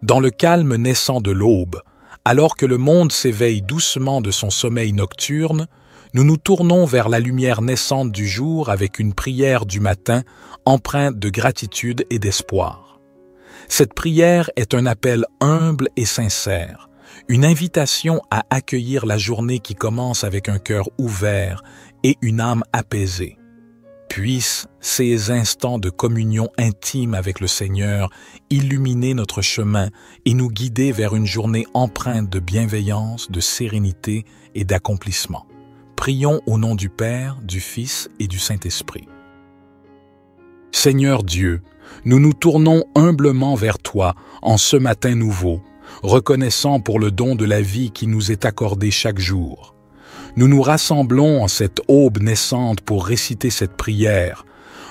Dans le calme naissant de l'aube, alors que le monde s'éveille doucement de son sommeil nocturne, nous nous tournons vers la lumière naissante du jour avec une prière du matin empreinte de gratitude et d'espoir. Cette prière est un appel humble et sincère, une invitation à accueillir la journée qui commence avec un cœur ouvert et une âme apaisée. Puissent ces instants de communion intime avec le Seigneur illuminer notre chemin et nous guider vers une journée empreinte de bienveillance, de sérénité et d'accomplissement. Prions au nom du Père, du Fils et du Saint-Esprit. Seigneur Dieu, nous nous tournons humblement vers toi en ce matin nouveau, reconnaissant pour le don de la vie qui nous est accordé chaque jour. Nous nous rassemblons en cette aube naissante pour réciter cette prière,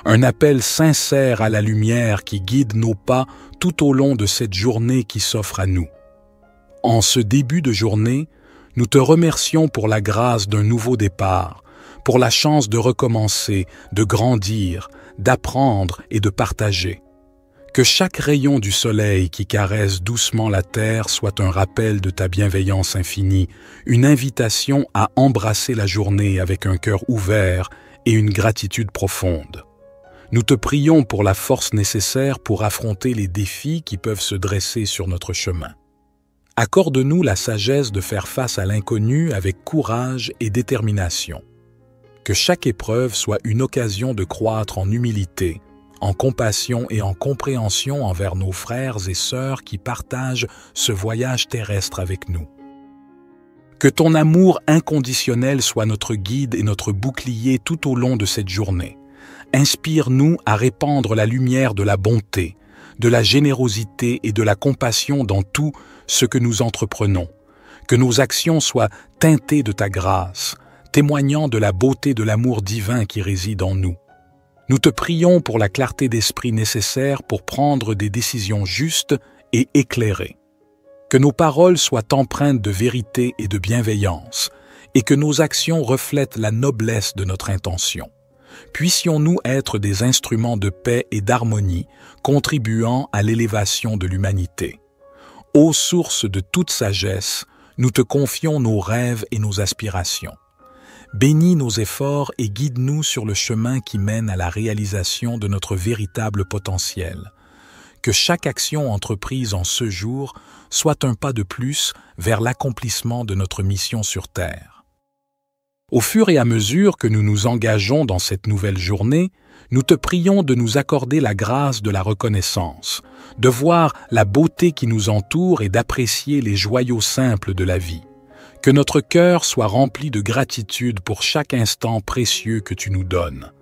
un appel sincère à la lumière qui guide nos pas tout au long de cette journée qui s'offre à nous. En ce début de journée, nous te remercions pour la grâce d'un nouveau départ, pour la chance de recommencer, de grandir, d'apprendre et de partager. Que chaque rayon du soleil qui caresse doucement la terre soit un rappel de ta bienveillance infinie, une invitation à embrasser la journée avec un cœur ouvert et une gratitude profonde. Nous te prions pour la force nécessaire pour affronter les défis qui peuvent se dresser sur notre chemin. Accorde-nous la sagesse de faire face à l'inconnu avec courage et détermination. Que chaque épreuve soit une occasion de croître en humilité, en compassion et en compréhension envers nos frères et sœurs qui partagent ce voyage terrestre avec nous. Que ton amour inconditionnel soit notre guide et notre bouclier tout au long de cette journée. Inspire-nous à répandre la lumière de la bonté, de la générosité et de la compassion dans tout ce que nous entreprenons. Que nos actions soient teintées de ta grâce, témoignant de la beauté de l'amour divin qui réside en nous. Nous te prions pour la clarté d'esprit nécessaire pour prendre des décisions justes et éclairées. Que nos paroles soient empreintes de vérité et de bienveillance, et que nos actions reflètent la noblesse de notre intention. Puissions-nous être des instruments de paix et d'harmonie, contribuant à l'élévation de l'humanité. Ô source de toute sagesse, nous te confions nos rêves et nos aspirations. Bénis nos efforts et guide-nous sur le chemin qui mène à la réalisation de notre véritable potentiel. Que chaque action entreprise en ce jour soit un pas de plus vers l'accomplissement de notre mission sur Terre. Au fur et à mesure que nous nous engageons dans cette nouvelle journée, nous te prions de nous accorder la grâce de la reconnaissance, de voir la beauté qui nous entoure et d'apprécier les joyaux simples de la vie. Que notre cœur soit rempli de gratitude pour chaque instant précieux que tu nous donnes.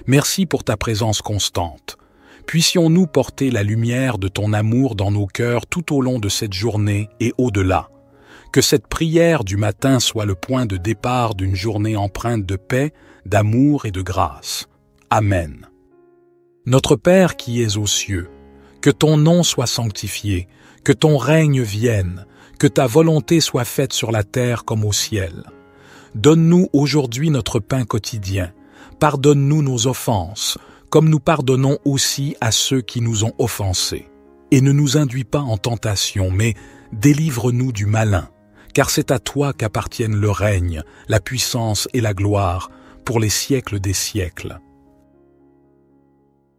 Merci pour ta présence constante. Puissions-nous porter la lumière de ton amour dans nos cœurs tout au long de cette journée et au-delà. Que cette prière du matin soit le point de départ d'une journée empreinte de paix, d'amour et de grâce. Amen. Notre Père qui es aux cieux, que ton nom soit sanctifié, que ton règne vienne, que ta volonté soit faite sur la terre comme au ciel. Donne-nous aujourd'hui notre pain quotidien. Pardonne-nous nos offenses, comme nous pardonnons aussi à ceux qui nous ont offensés. Et ne nous induis pas en tentation, mais délivre-nous du malin, car c'est à toi qu'appartiennent le règne, la puissance et la gloire, pour les siècles des siècles.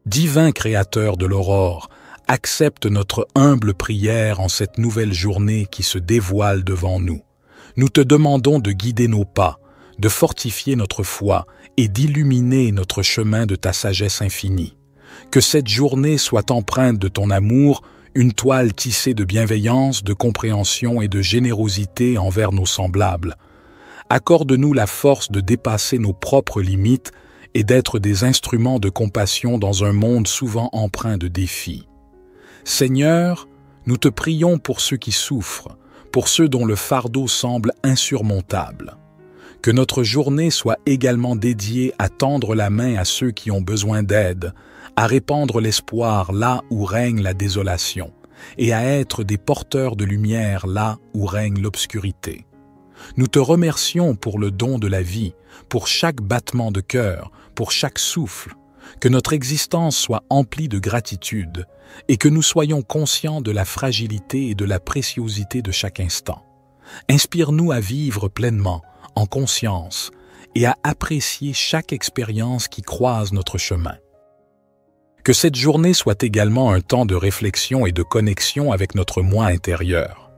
Divin Créateur de l'aurore, accepte notre humble prière en cette nouvelle journée qui se dévoile devant nous. Nous te demandons de guider nos pas, de fortifier notre foi et d'illuminer notre chemin de ta sagesse infinie. Que cette journée soit empreinte de ton amour, une toile tissée de bienveillance, de compréhension et de générosité envers nos semblables. Accorde-nous la force de dépasser nos propres limites et d'être des instruments de compassion dans un monde souvent empreint de défis. Seigneur, nous te prions pour ceux qui souffrent, pour ceux dont le fardeau semble insurmontable. Que notre journée soit également dédiée à tendre la main à ceux qui ont besoin d'aide, à répandre l'espoir là où règne la désolation, et à être des porteurs de lumière là où règne l'obscurité. Nous te remercions pour le don de la vie, pour chaque battement de cœur, pour chaque souffle. Que notre existence soit emplie de gratitude et que nous soyons conscients de la fragilité et de la préciosité de chaque instant. Inspire-nous à vivre pleinement, en conscience, et à apprécier chaque expérience qui croise notre chemin. Que cette journée soit également un temps de réflexion et de connexion avec notre moi intérieur.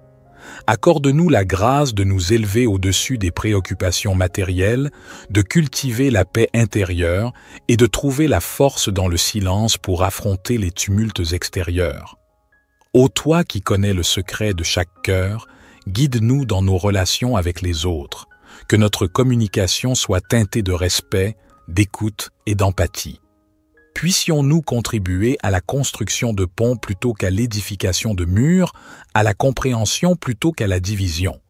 Accorde-nous la grâce de nous élever au-dessus des préoccupations matérielles, de cultiver la paix intérieure et de trouver la force dans le silence pour affronter les tumultes extérieurs. Ô toi qui connais le secret de chaque cœur, guide-nous dans nos relations avec les autres, que notre communication soit teintée de respect, d'écoute et d'empathie. Puissions-nous contribuer à la construction de ponts plutôt qu'à l'édification de murs, à la compréhension plutôt qu'à la division.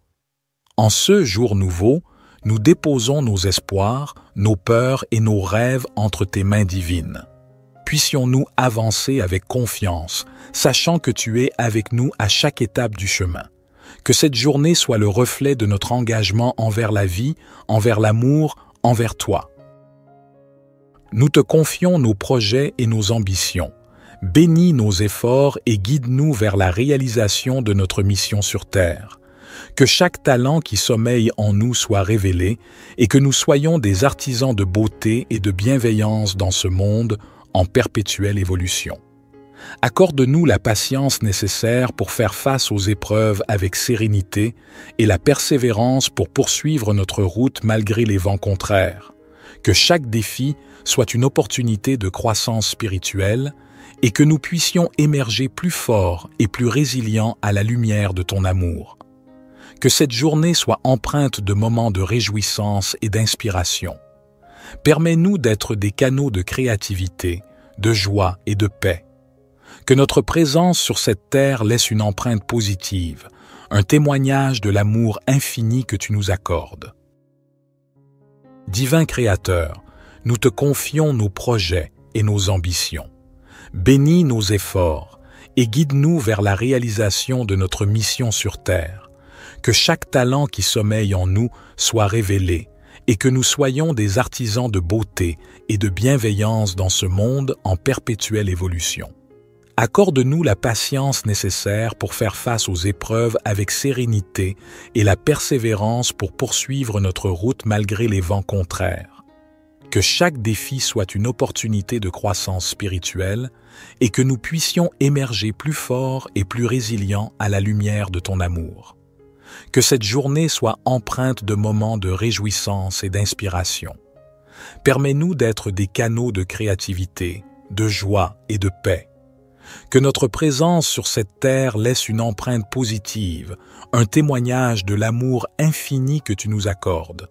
En ce jour nouveau, nous déposons nos espoirs, nos peurs et nos rêves entre tes mains divines. Puissions-nous avancer avec confiance, sachant que tu es avec nous à chaque étape du chemin. Que cette journée soit le reflet de notre engagement envers la vie, envers l'amour, envers toi. Nous te confions nos projets et nos ambitions. Bénis nos efforts et guide-nous vers la réalisation de notre mission sur Terre. Que chaque talent qui sommeille en nous soit révélé et que nous soyons des artisans de beauté et de bienveillance dans ce monde en perpétuelle évolution. Accorde-nous la patience nécessaire pour faire face aux épreuves avec sérénité et la persévérance pour poursuivre notre route malgré les vents contraires. Que chaque défi soit une opportunité de croissance spirituelle et que nous puissions émerger plus forts et plus résilients à la lumière de ton amour. Que cette journée soit empreinte de moments de réjouissance et d'inspiration. Permets-nous d'être des canaux de créativité, de joie et de paix. Que notre présence sur cette terre laisse une empreinte positive, un témoignage de l'amour infini que tu nous accordes. Divin Créateur, nous te confions nos projets et nos ambitions. Bénis nos efforts et guide-nous vers la réalisation de notre mission sur Terre. Que chaque talent qui sommeille en nous soit révélé et que nous soyons des artisans de beauté et de bienveillance dans ce monde en perpétuelle évolution. Accorde-nous la patience nécessaire pour faire face aux épreuves avec sérénité et la persévérance pour poursuivre notre route malgré les vents contraires. Que chaque défi soit une opportunité de croissance spirituelle et que nous puissions émerger plus forts et plus résilients à la lumière de ton amour. Que cette journée soit empreinte de moments de réjouissance et d'inspiration. Permets-nous d'être des canaux de créativité, de joie et de paix. Que notre présence sur cette terre laisse une empreinte positive, un témoignage de l'amour infini que tu nous accordes.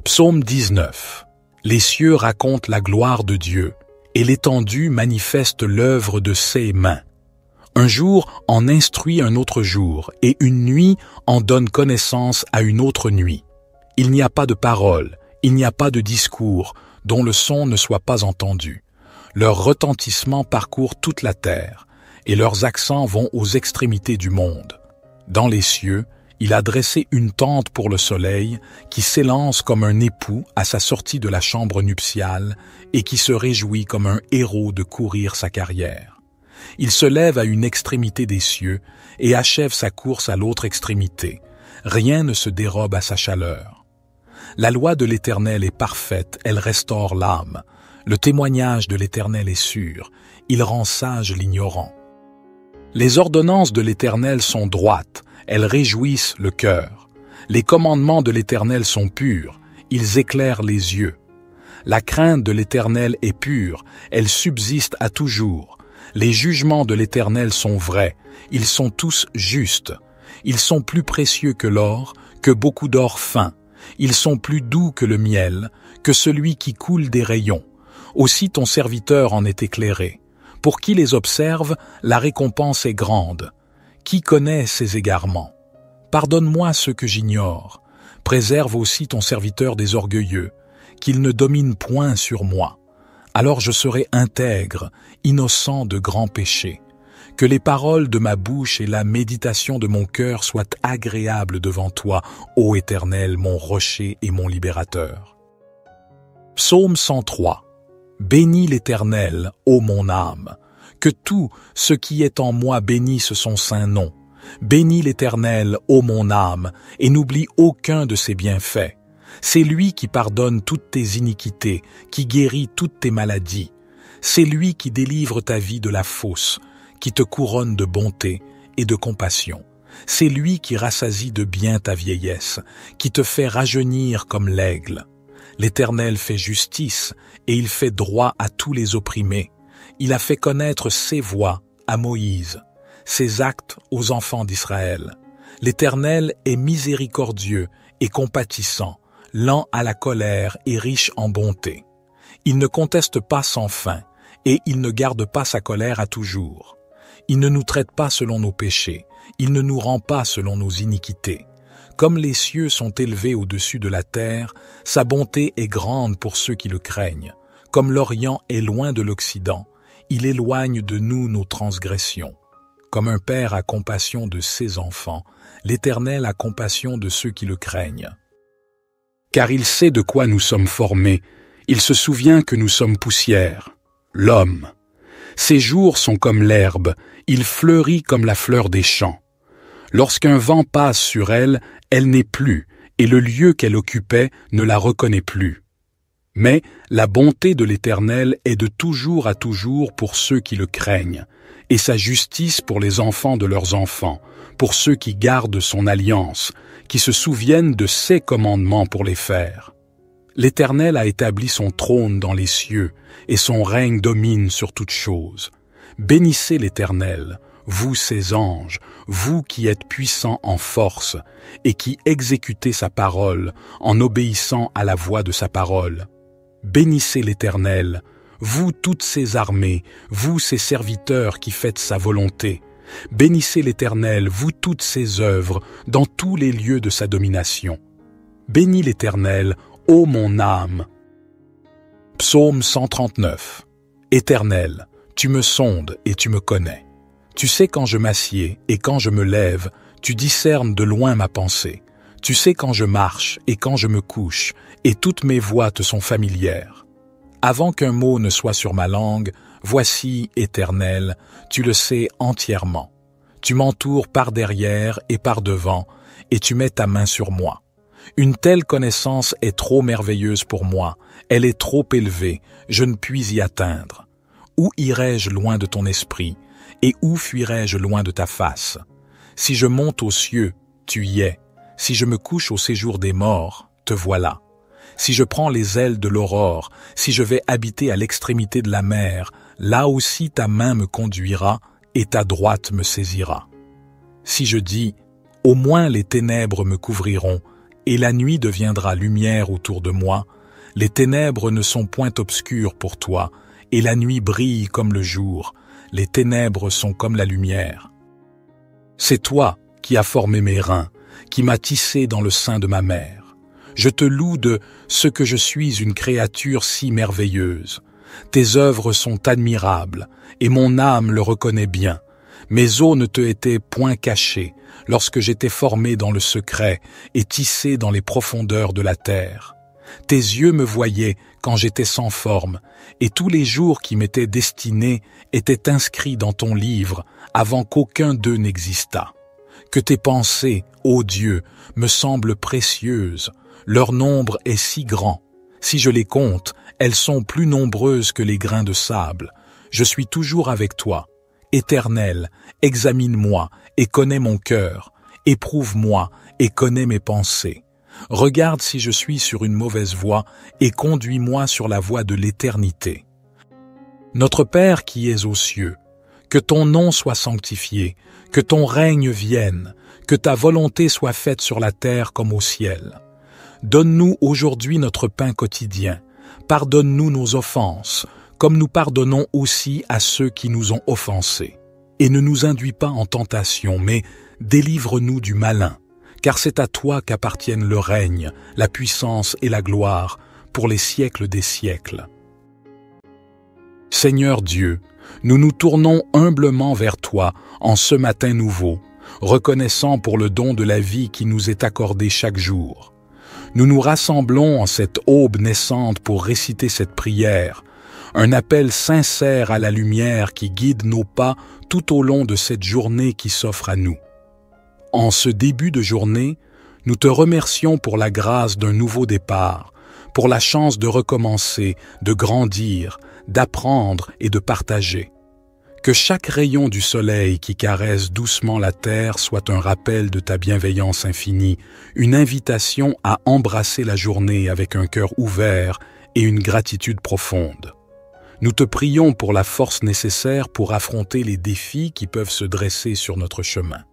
Psaume 19. Les cieux racontent la gloire de Dieu, et l'étendue manifeste l'œuvre de ses mains. Un jour en instruit un autre jour, et une nuit en donne connaissance à une autre nuit. Il n'y a pas de parole, il n'y a pas de discours, dont le son ne soit pas entendu. Leur retentissement parcourt toute la terre, et leurs accents vont aux extrémités du monde. Dans les cieux, il a dressé une tente pour le soleil, qui s'élance comme un époux à sa sortie de la chambre nuptiale, et qui se réjouit comme un héros de courir sa carrière. Il se lève à une extrémité des cieux, et achève sa course à l'autre extrémité. Rien ne se dérobe à sa chaleur. La loi de l'Éternel est parfaite, elle restaure l'âme. Le témoignage de l'Éternel est sûr, il rend sage l'ignorant. Les ordonnances de l'Éternel sont droites, elles réjouissent le cœur. Les commandements de l'Éternel sont purs, ils éclairent les yeux. La crainte de l'Éternel est pure, elle subsiste à toujours. Les jugements de l'Éternel sont vrais, ils sont tous justes. Ils sont plus précieux que l'or, que beaucoup d'or fin. Ils sont plus doux que le miel, que celui qui coule des rayons. Aussi ton serviteur en est éclairé. Pour qui les observe, la récompense est grande. Qui connaît ses égarements? Pardonne-moi ce que j'ignore. Préserve aussi ton serviteur des orgueilleux, qu'il ne domine point sur moi. Alors je serai intègre, innocent de grands péchés. Que les paroles de ma bouche et la méditation de mon cœur soient agréables devant toi, ô Éternel, mon rocher et mon libérateur. Psaume 103. Bénis l'Éternel, ô mon âme. Que tout ce qui est en moi bénisse son saint nom. Bénis l'Éternel, ô mon âme, et n'oublie aucun de ses bienfaits. C'est lui qui pardonne toutes tes iniquités, qui guérit toutes tes maladies. C'est lui qui délivre ta vie de la fosse, qui te couronne de bonté et de compassion. C'est lui qui rassasie de bien ta vieillesse, qui te fait rajeunir comme l'aigle. L'Éternel fait justice et il fait droit à tous les opprimés. Il a fait connaître ses voies à Moïse, ses actes aux enfants d'Israël. L'Éternel est miséricordieux et compatissant, lent à la colère et riche en bonté. Il ne conteste pas sans fin, et il ne garde pas sa colère à toujours. Il ne nous traite pas selon nos péchés, il ne nous rend pas selon nos iniquités. Comme les cieux sont élevés au-dessus de la terre, sa bonté est grande pour ceux qui le craignent. Comme l'Orient est loin de l'Occident, il éloigne de nous nos transgressions. Comme un père a compassion de ses enfants, l'Éternel a compassion de ceux qui le craignent. Car il sait de quoi nous sommes formés, il se souvient que nous sommes poussière. L'homme. Ses jours sont comme l'herbe, il fleurit comme la fleur des champs. Lorsqu'un vent passe sur elle, elle n'est plus, et le lieu qu'elle occupait ne la reconnaît plus. Mais la bonté de l'Éternel est de toujours à toujours pour ceux qui le craignent, et sa justice pour les enfants de leurs enfants, pour ceux qui gardent son alliance, qui se souviennent de ses commandements pour les faire. L'Éternel a établi son trône dans les cieux, et son règne domine sur toutes choses. Bénissez l'Éternel, vous ses anges, vous qui êtes puissants en force, et qui exécutez sa parole en obéissant à la voix de sa parole. Bénissez l'Éternel, vous toutes ses armées, vous ses serviteurs qui faites sa volonté. Bénissez l'Éternel, vous toutes ses œuvres, dans tous les lieux de sa domination. Bénis l'Éternel, ô mon âme. Psaume 139. Éternel, tu me sondes et tu me connais. Tu sais quand je m'assieds et quand je me lève, tu discernes de loin ma pensée. Tu sais quand je marche et quand je me couche, et toutes mes voies te sont familières. Avant qu'un mot ne soit sur ma langue, voici, Éternel, tu le sais entièrement. Tu m'entoures par derrière et par devant, et tu mets ta main sur moi. Une telle connaissance est trop merveilleuse pour moi, elle est trop élevée, je ne puis y atteindre. Où irai-je loin de ton esprit, et où fuirai-je loin de ta face? Si je monte aux cieux, tu y es. Si je me couche au séjour des morts, te voilà. Si je prends les ailes de l'aurore, si je vais habiter à l'extrémité de la mer, là aussi ta main me conduira et ta droite me saisira. Si je dis, au moins les ténèbres me couvriront, et la nuit deviendra lumière autour de moi, les ténèbres ne sont point obscures pour toi, et la nuit brille comme le jour, les ténèbres sont comme la lumière. C'est toi qui as formé mes reins, qui m'as tissé dans le sein de ma mère. Je te loue de ce que je suis une créature si merveilleuse. Tes œuvres sont admirables, et mon âme le reconnaît bien. Mes os ne te étaient point cachés, lorsque j'étais formé dans le secret et tissé dans les profondeurs de la terre. Tes yeux me voyaient quand j'étais sans forme, et tous les jours qui m'étaient destinés étaient inscrits dans ton livre avant qu'aucun d'eux n'existât. Que tes pensées, ô Dieu, me semblent précieuses, leur nombre est si grand. Si je les compte, elles sont plus nombreuses que les grains de sable. Je suis toujours avec toi. Éternel, examine-moi et connais mon cœur. Éprouve-moi et connais mes pensées. Regarde si je suis sur une mauvaise voie et conduis-moi sur la voie de l'éternité. Notre Père qui es aux cieux, que ton nom soit sanctifié, que ton règne vienne, que ta volonté soit faite sur la terre comme au ciel. Donne-nous aujourd'hui notre pain quotidien. Pardonne-nous nos offenses, comme nous pardonnons aussi à ceux qui nous ont offensés. Et ne nous induis pas en tentation, mais délivre-nous du malin, car c'est à toi qu'appartiennent le règne, la puissance et la gloire, pour les siècles des siècles. Seigneur Dieu, nous nous tournons humblement vers toi en ce matin nouveau, reconnaissant pour le don de la vie qui nous est accordé chaque jour. Nous nous rassemblons en cette aube naissante pour réciter cette prière, un appel sincère à la lumière qui guide nos pas tout au long de cette journée qui s'offre à nous. En ce début de journée, nous te remercions pour la grâce d'un nouveau départ, pour la chance de recommencer, de grandir, d'apprendre et de partager. Que chaque rayon du soleil qui caresse doucement la terre soit un rappel de ta bienveillance infinie, une invitation à embrasser la journée avec un cœur ouvert et une gratitude profonde. Nous te prions pour la force nécessaire pour affronter les défis qui peuvent se dresser sur notre chemin.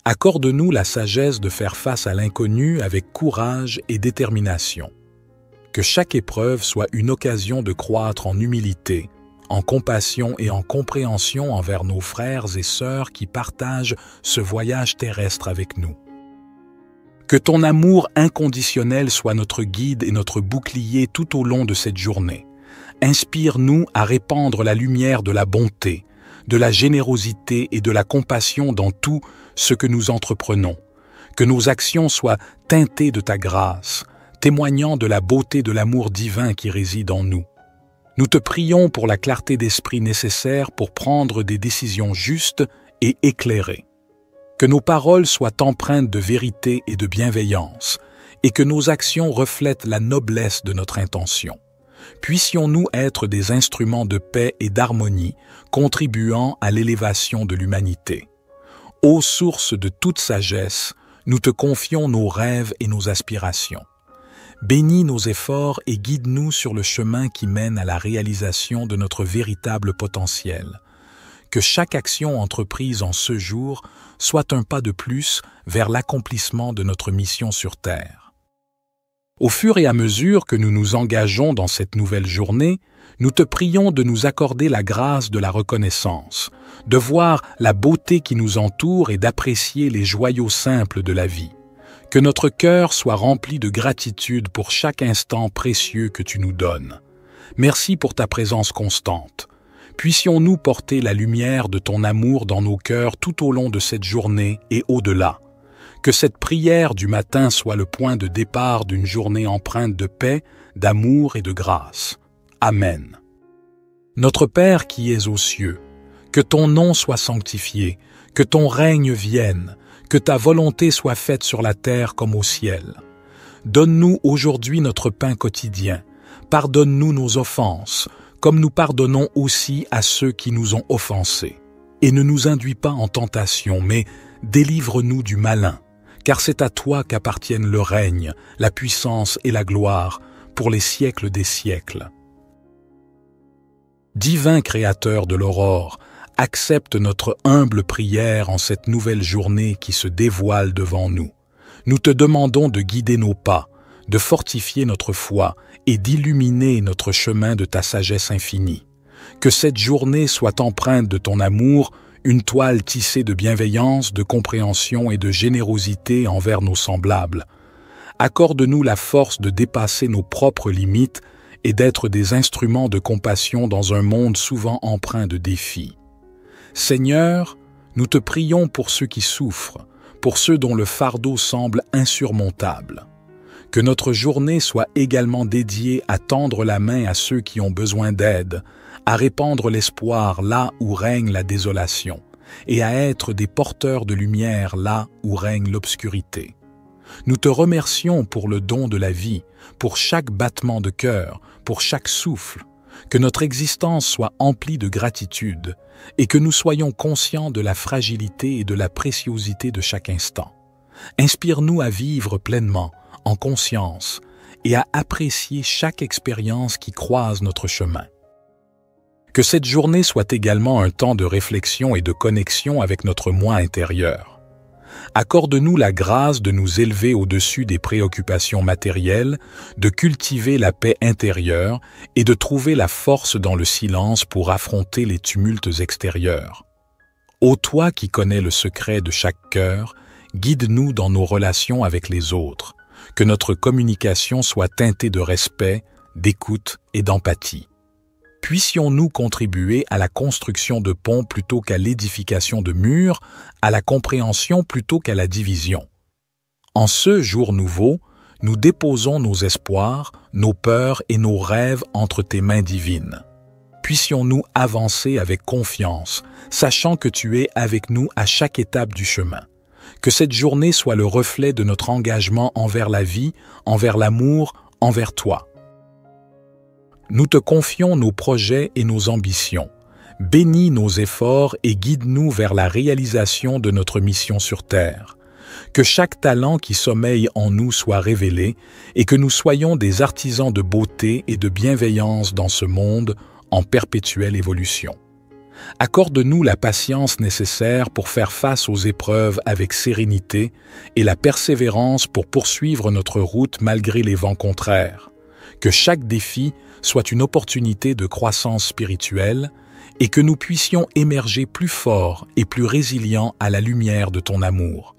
Accorde-nous la sagesse de faire face à l'inconnu avec courage et détermination. Que chaque épreuve soit une occasion de croître en humilité, en compassion et en compréhension envers nos frères et sœurs qui partagent ce voyage terrestre avec nous. Que ton amour inconditionnel soit notre guide et notre bouclier tout au long de cette journée. Inspire-nous à répandre la lumière de la bonté, de la générosité et de la compassion dans tout ce que nous entreprenons. Que nos actions soient teintées de ta grâce, témoignant de la beauté de l'amour divin qui réside en nous. Nous te prions pour la clarté d'esprit nécessaire pour prendre des décisions justes et éclairées. Que nos paroles soient empreintes de vérité et de bienveillance, et que nos actions reflètent la noblesse de notre intention. Puissions-nous être des instruments de paix et d'harmonie, contribuant à l'élévation de l'humanité. Ô source de toute sagesse, nous te confions nos rêves et nos aspirations. Bénis nos efforts et guide-nous sur le chemin qui mène à la réalisation de notre véritable potentiel. Que chaque action entreprise en ce jour soit un pas de plus vers l'accomplissement de notre mission sur Terre. Au fur et à mesure que nous nous engageons dans cette nouvelle journée, nous te prions de nous accorder la grâce de la reconnaissance, de voir la beauté qui nous entoure et d'apprécier les joyaux simples de la vie. Que notre cœur soit rempli de gratitude pour chaque instant précieux que tu nous donnes. Merci pour ta présence constante. Puissions-nous porter la lumière de ton amour dans nos cœurs tout au long de cette journée et au-delà. Que cette prière du matin soit le point de départ d'une journée empreinte de paix, d'amour et de grâce. Amen. Notre Père qui es aux cieux, que ton nom soit sanctifié, que ton règne vienne, que ta volonté soit faite sur la terre comme au ciel. Donne-nous aujourd'hui notre pain quotidien. Pardonne-nous nos offenses, comme nous pardonnons aussi à ceux qui nous ont offensés. Et ne nous induis pas en tentation, mais délivre-nous du malin, car c'est à toi qu'appartiennent le règne, la puissance et la gloire, pour les siècles des siècles. Divin Créateur de l'aurore, accepte notre humble prière en cette nouvelle journée qui se dévoile devant nous. Nous te demandons de guider nos pas, de fortifier notre foi et d'illuminer notre chemin de ta sagesse infinie. Que cette journée soit empreinte de ton amour, une toile tissée de bienveillance, de compréhension et de générosité envers nos semblables. Accorde-nous la force de dépasser nos propres limites et d'être des instruments de compassion dans un monde souvent empreint de défis. Seigneur, nous te prions pour ceux qui souffrent, pour ceux dont le fardeau semble insurmontable. Que notre journée soit également dédiée à tendre la main à ceux qui ont besoin d'aide, à répandre l'espoir là où règne la désolation, et à être des porteurs de lumière là où règne l'obscurité. Nous te remercions pour le don de la vie, pour chaque battement de cœur, pour chaque souffle, que notre existence soit emplie de gratitude et que nous soyons conscients de la fragilité et de la préciosité de chaque instant. Inspire-nous à vivre pleinement, en conscience, et à apprécier chaque expérience qui croise notre chemin. Que cette journée soit également un temps de réflexion et de connexion avec notre moi intérieur. Accorde-nous la grâce de nous élever au-dessus des préoccupations matérielles, de cultiver la paix intérieure et de trouver la force dans le silence pour affronter les tumultes extérieurs. Ô toi qui connais le secret de chaque cœur, guide-nous dans nos relations avec les autres, que notre communication soit teintée de respect, d'écoute et d'empathie. Puissions-nous contribuer à la construction de ponts plutôt qu'à l'édification de murs, à la compréhension plutôt qu'à la division. En ce jour nouveau, nous déposons nos espoirs, nos peurs et nos rêves entre tes mains divines. puissions-nous avancer avec confiance, sachant que tu es avec nous à chaque étape du chemin. Que cette journée soit le reflet de notre engagement envers la vie, envers l'amour, envers toi. Nous te confions nos projets et nos ambitions. Bénis nos efforts et guide-nous vers la réalisation de notre mission sur Terre. Que chaque talent qui sommeille en nous soit révélé et que nous soyons des artisans de beauté et de bienveillance dans ce monde en perpétuelle évolution. Accorde-nous la patience nécessaire pour faire face aux épreuves avec sérénité et la persévérance pour poursuivre notre route malgré les vents contraires. Que chaque défi soit une opportunité de croissance spirituelle et que nous puissions émerger plus forts et plus résilients à la lumière de ton amour.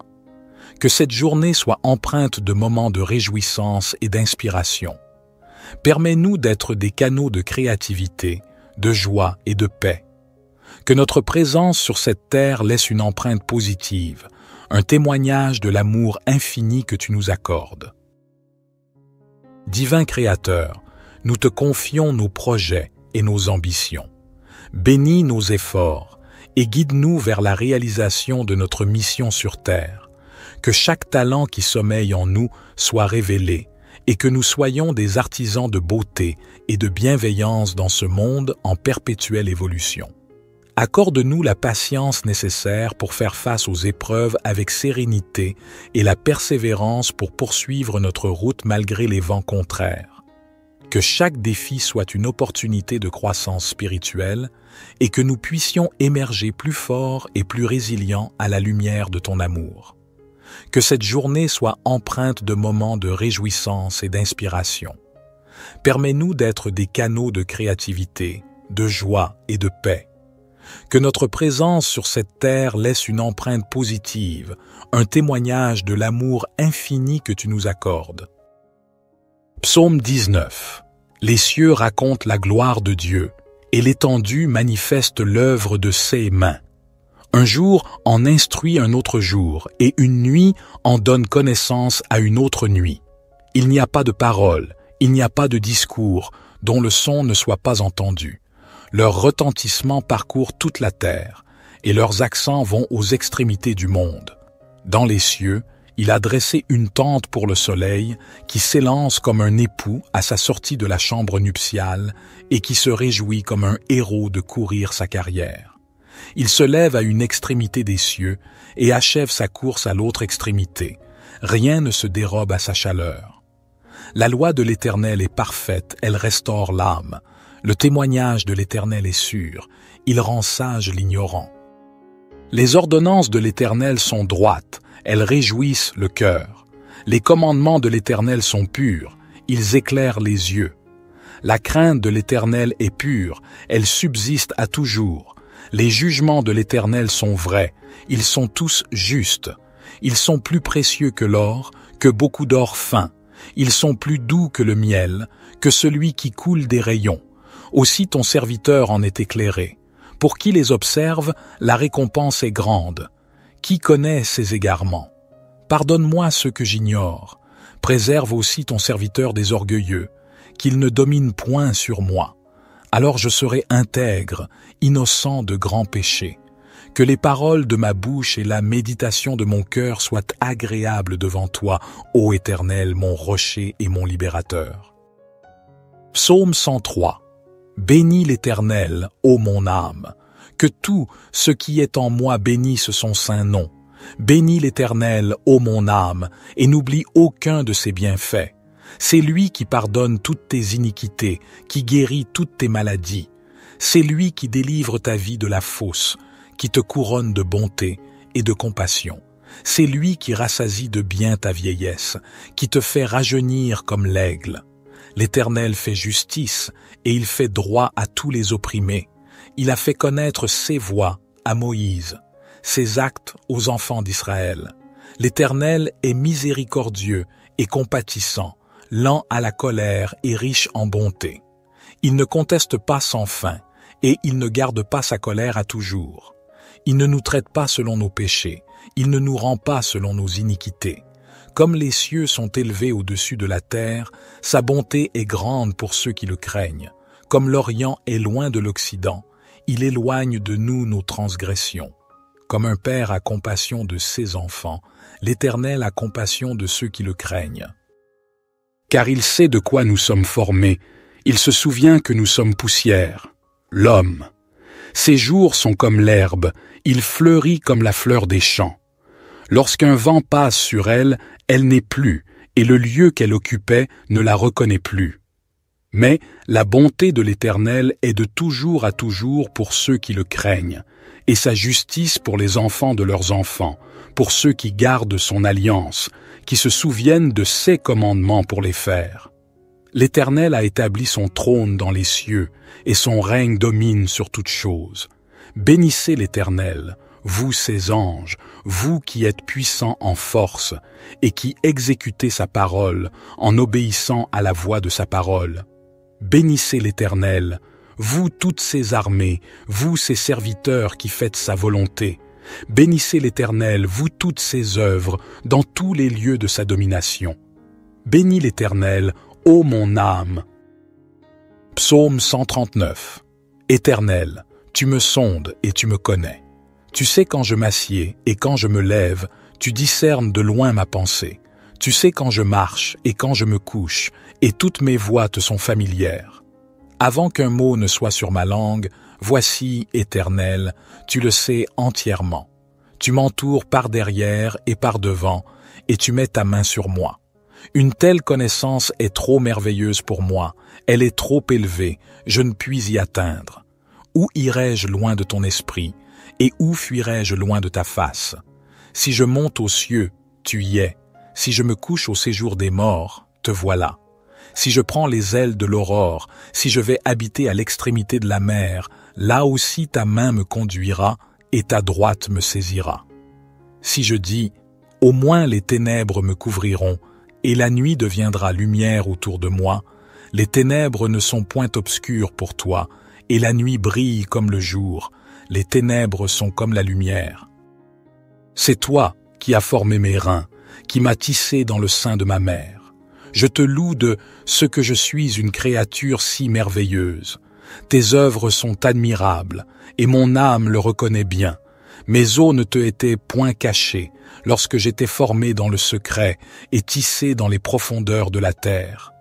Que cette journée soit empreinte de moments de réjouissance et d'inspiration. Permets-nous d'être des canaux de créativité, de joie et de paix. Que notre présence sur cette terre laisse une empreinte positive, un témoignage de l'amour infini que tu nous accordes. Divin Créateur, nous te confions nos projets et nos ambitions. Bénis nos efforts et guide-nous vers la réalisation de notre mission sur Terre. Que chaque talent qui sommeille en nous soit révélé et que nous soyons des artisans de beauté et de bienveillance dans ce monde en perpétuelle évolution. Accorde-nous la patience nécessaire pour faire face aux épreuves avec sérénité et la persévérance pour poursuivre notre route malgré les vents contraires. Que chaque défi soit une opportunité de croissance spirituelle et que nous puissions émerger plus forts et plus résilients à la lumière de ton amour. Que cette journée soit empreinte de moments de réjouissance et d'inspiration. Permets-nous d'être des canaux de créativité, de joie et de paix. Que notre présence sur cette terre laisse une empreinte positive, un témoignage de l'amour infini que tu nous accordes. Psaume 19. Les cieux racontent la gloire de Dieu, et l'étendue manifeste l'œuvre de ses mains. Un jour en instruit un autre jour, et une nuit en donne connaissance à une autre nuit. Il n'y a pas de parole, il n'y a pas de discours, dont le son ne soit pas entendu. Leur retentissement parcourt toute la terre, et leurs accents vont aux extrémités du monde. Dans les cieux, il a dressé une tente pour le soleil, qui s'élance comme un époux à sa sortie de la chambre nuptiale, et qui se réjouit comme un héros de courir sa carrière. Il se lève à une extrémité des cieux, et achève sa course à l'autre extrémité. Rien ne se dérobe à sa chaleur. La loi de l'Éternel est parfaite, elle restaure l'âme. Le témoignage de l'Éternel est sûr, il rend sage l'ignorant. Les ordonnances de l'Éternel sont droites, elles réjouissent le cœur. Les commandements de l'Éternel sont purs, ils éclairent les yeux. La crainte de l'Éternel est pure, elle subsiste à toujours. Les jugements de l'Éternel sont vrais, ils sont tous justes. Ils sont plus précieux que l'or, que beaucoup d'or fin. Ils sont plus doux que le miel, que celui qui coule des rayons. Aussi ton serviteur en est éclairé. Pour qui les observe, la récompense est grande. Qui connaît ses égarements? Pardonne-moi ce que j'ignore. Préserve aussi ton serviteur des orgueilleux, qu'il ne domine point sur moi. Alors je serai intègre, innocent de grands péchés. Que les paroles de ma bouche et la méditation de mon cœur soient agréables devant toi, ô Éternel, mon rocher et mon libérateur. Psaume 103. Bénis l'Éternel, ô mon âme. Que tout ce qui est en moi bénisse son saint nom. Bénis l'Éternel, ô mon âme, et n'oublie aucun de ses bienfaits. C'est lui qui pardonne toutes tes iniquités, qui guérit toutes tes maladies. C'est lui qui délivre ta vie de la fosse, qui te couronne de bonté et de compassion. C'est lui qui rassasie de bien ta vieillesse, qui te fait rajeunir comme l'aigle. L'Éternel fait justice et il fait droit à tous les opprimés. Il a fait connaître ses voies à Moïse, ses actes aux enfants d'Israël. L'Éternel est miséricordieux et compatissant, lent à la colère et riche en bonté. Il ne conteste pas sans fin et il ne garde pas sa colère à toujours. Il ne nous traite pas selon nos péchés, il ne nous rend pas selon nos iniquités. Comme les cieux sont élevés au-dessus de la terre, sa bonté est grande pour ceux qui le craignent. Comme l'Orient est loin de l'Occident, il éloigne de nous nos transgressions. Comme un père a compassion de ses enfants, l'Éternel a compassion de ceux qui le craignent. Car il sait de quoi nous sommes formés, il se souvient que nous sommes poussière. L'homme. Ses jours sont comme l'herbe, il fleurit comme la fleur des champs. Lorsqu'un vent passe sur elle, elle n'est plus, et le lieu qu'elle occupait ne la reconnaît plus. Mais la bonté de l'Éternel est de toujours à toujours pour ceux qui le craignent, et sa justice pour les enfants de leurs enfants, pour ceux qui gardent son alliance, qui se souviennent de ses commandements pour les faire. L'Éternel a établi son trône dans les cieux, et son règne domine sur toutes choses. Bénissez l'Éternel, vous ses anges, vous qui êtes puissants en force, et qui exécutez sa parole en obéissant à la voix de sa parole. Bénissez l'Éternel, vous toutes ses armées, vous ses serviteurs qui faites sa volonté. Bénissez l'Éternel, vous toutes ses œuvres, dans tous les lieux de sa domination. Bénis l'Éternel, ô mon âme. Psaume 139. Éternel, tu me sondes et tu me connais. Tu sais quand je m'assieds et quand je me lève, tu discernes de loin ma pensée. Tu sais quand je marche et quand je me couche, et toutes mes voies te sont familières. Avant qu'un mot ne soit sur ma langue, voici, Éternel, tu le sais entièrement. Tu m'entoures par derrière et par devant, et tu mets ta main sur moi. Une telle connaissance est trop merveilleuse pour moi, elle est trop élevée, je ne puis y atteindre. Où irai-je loin de ton esprit, et où fuirai-je loin de ta face? Si je monte aux cieux, tu y es. Si je me couche au séjour des morts, te voilà. Si je prends les ailes de l'aurore, si je vais habiter à l'extrémité de la mer, là aussi ta main me conduira et ta droite me saisira. Si je dis, au moins les ténèbres me couvriront, et la nuit deviendra lumière autour de moi, les ténèbres ne sont point obscures pour toi, et la nuit brille comme le jour, les ténèbres sont comme la lumière. C'est toi qui as formé mes reins, qui m'as tissé dans le sein de ma mère. Je te loue de ce que je suis une créature si merveilleuse. Tes œuvres sont admirables, et mon âme le reconnaît bien. Mes os ne te étaient point cachés, lorsque j'étais formé dans le secret et tissé dans les profondeurs de la terre.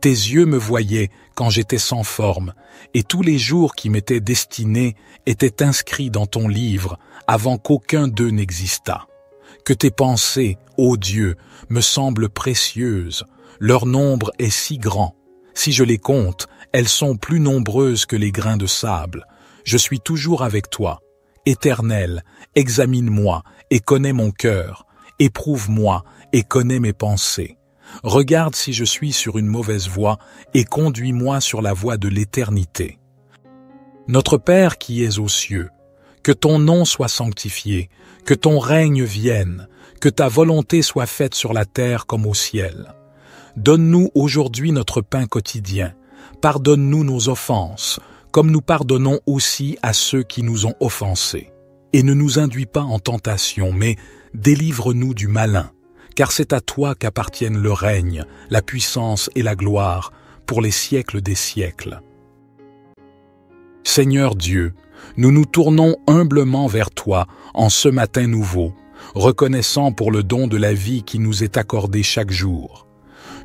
Tes yeux me voyaient quand j'étais sans forme, et tous les jours qui m'étaient destinés étaient inscrits dans ton livre avant qu'aucun d'eux n'existât. Que tes pensées, ô Dieu, me semblent précieuses, leur nombre est si grand. Si je les compte, elles sont plus nombreuses que les grains de sable. Je suis toujours avec toi. Éternel, examine-moi et connais mon cœur. Éprouve-moi et connais mes pensées. Regarde si je suis sur une mauvaise voie et conduis-moi sur la voie de l'éternité. Notre Père qui es aux cieux, que ton nom soit sanctifié, que ton règne vienne, que ta volonté soit faite sur la terre comme au ciel. Donne-nous aujourd'hui notre pain quotidien. Pardonne-nous nos offenses, comme nous pardonnons aussi à ceux qui nous ont offensés. Et ne nous induis pas en tentation, mais délivre-nous du malin, car c'est à toi qu'appartiennent le règne, la puissance et la gloire, pour les siècles des siècles. Seigneur Dieu, nous nous tournons humblement vers toi en ce matin nouveau, reconnaissant pour le don de la vie qui nous est accordé chaque jour.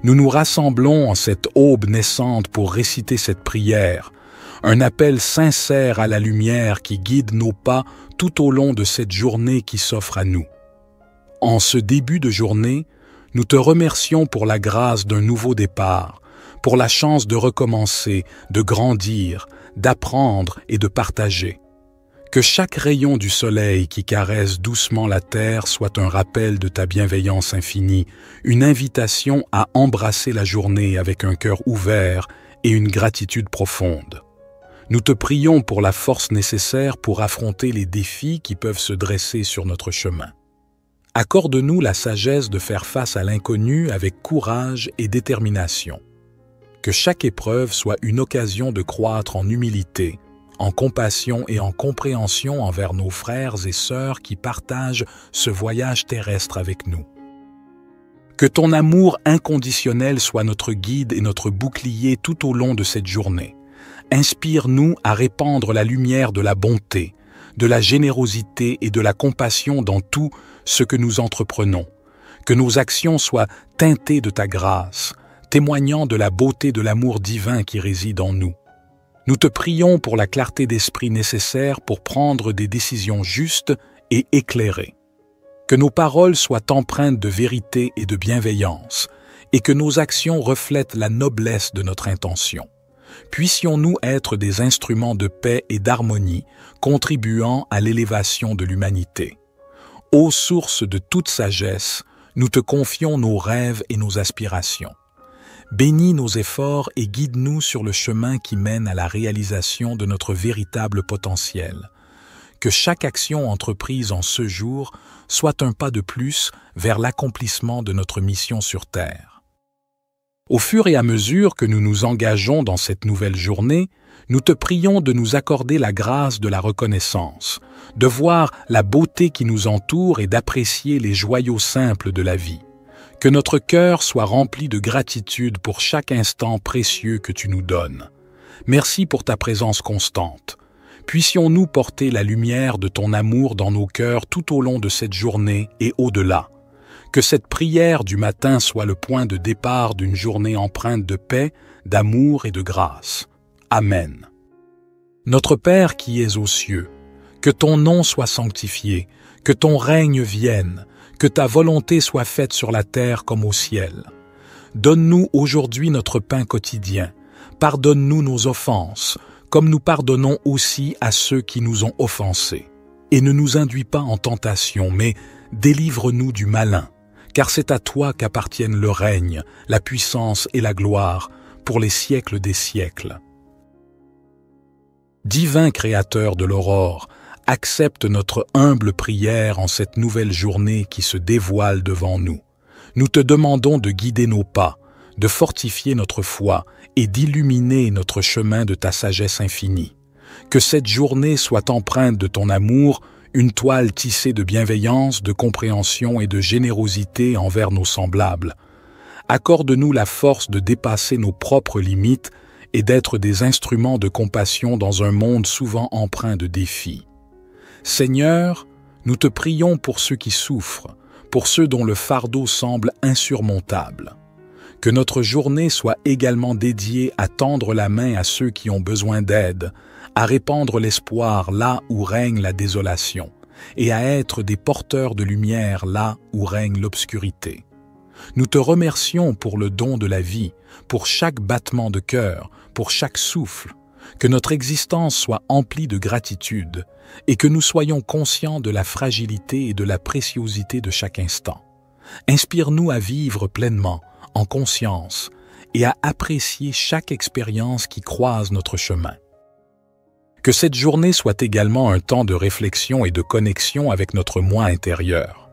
Nous nous rassemblons en cette aube naissante pour réciter cette prière, un appel sincère à la lumière qui guide nos pas tout au long de cette journée qui s'offre à nous. En ce début de journée, nous te remercions pour la grâce d'un nouveau départ, pour la chance de recommencer, de grandir, d'apprendre et de partager. Que chaque rayon du soleil qui caresse doucement la terre soit un rappel de ta bienveillance infinie, une invitation à embrasser la journée avec un cœur ouvert et une gratitude profonde. Nous te prions pour la force nécessaire pour affronter les défis qui peuvent se dresser sur notre chemin. Accorde-nous la sagesse de faire face à l'inconnu avec courage et détermination. Que chaque épreuve soit une occasion de croître en humilité, en compassion et en compréhension envers nos frères et sœurs qui partagent ce voyage terrestre avec nous. Que ton amour inconditionnel soit notre guide et notre bouclier tout au long de cette journée. Inspire-nous à répandre la lumière de la bonté, de la générosité et de la compassion dans tout ce que nous entreprenons. Que nos actions soient teintées de ta grâce, témoignant de la beauté de l'amour divin qui réside en nous. Nous te prions pour la clarté d'esprit nécessaire pour prendre des décisions justes et éclairées. Que nos paroles soient empreintes de vérité et de bienveillance, et que nos actions reflètent la noblesse de notre intention. Puissions-nous être des instruments de paix et d'harmonie, contribuant à l'élévation de l'humanité. Ô source de toute sagesse, nous te confions nos rêves et nos aspirations. Bénis nos efforts et guide-nous sur le chemin qui mène à la réalisation de notre véritable potentiel. Que chaque action entreprise en ce jour soit un pas de plus vers l'accomplissement de notre mission sur Terre. Au fur et à mesure que nous nous engageons dans cette nouvelle journée, nous te prions de nous accorder la grâce de la reconnaissance, de voir la beauté qui nous entoure et d'apprécier les joyaux simples de la vie. Que notre cœur soit rempli de gratitude pour chaque instant précieux que tu nous donnes. Merci pour ta présence constante. Puissions-nous porter la lumière de ton amour dans nos cœurs tout au long de cette journée et au-delà. Que cette prière du matin soit le point de départ d'une journée empreinte de paix, d'amour et de grâce. Amen. Notre Père qui es aux cieux, que ton nom soit sanctifié, que ton règne vienne, que ta volonté soit faite sur la terre comme au ciel. Donne-nous aujourd'hui notre pain quotidien. Pardonne-nous nos offenses, comme nous pardonnons aussi à ceux qui nous ont offensés. Et ne nous induis pas en tentation, mais délivre-nous du malin, car c'est à toi qu'appartiennent le règne, la puissance et la gloire, pour les siècles des siècles. Divin Créateur de l'aurore, accepte notre humble prière en cette nouvelle journée qui se dévoile devant nous. Nous te demandons de guider nos pas, de fortifier notre foi et d'illuminer notre chemin de ta sagesse infinie. Que cette journée soit empreinte de ton amour, une toile tissée de bienveillance, de compréhension et de générosité envers nos semblables. Accorde-nous la force de dépasser nos propres limites et d'être des instruments de compassion dans un monde souvent empreint de défis. Seigneur, nous te prions pour ceux qui souffrent, pour ceux dont le fardeau semble insurmontable. Que notre journée soit également dédiée à tendre la main à ceux qui ont besoin d'aide, à répandre l'espoir là où règne la désolation, et à être des porteurs de lumière là où règne l'obscurité. Nous te remercions pour le don de la vie, pour chaque battement de cœur, pour chaque souffle, que notre existence soit emplie de gratitude et que nous soyons conscients de la fragilité et de la préciosité de chaque instant. Inspire-nous à vivre pleinement, en conscience, et à apprécier chaque expérience qui croise notre chemin. Que cette journée soit également un temps de réflexion et de connexion avec notre moi intérieur.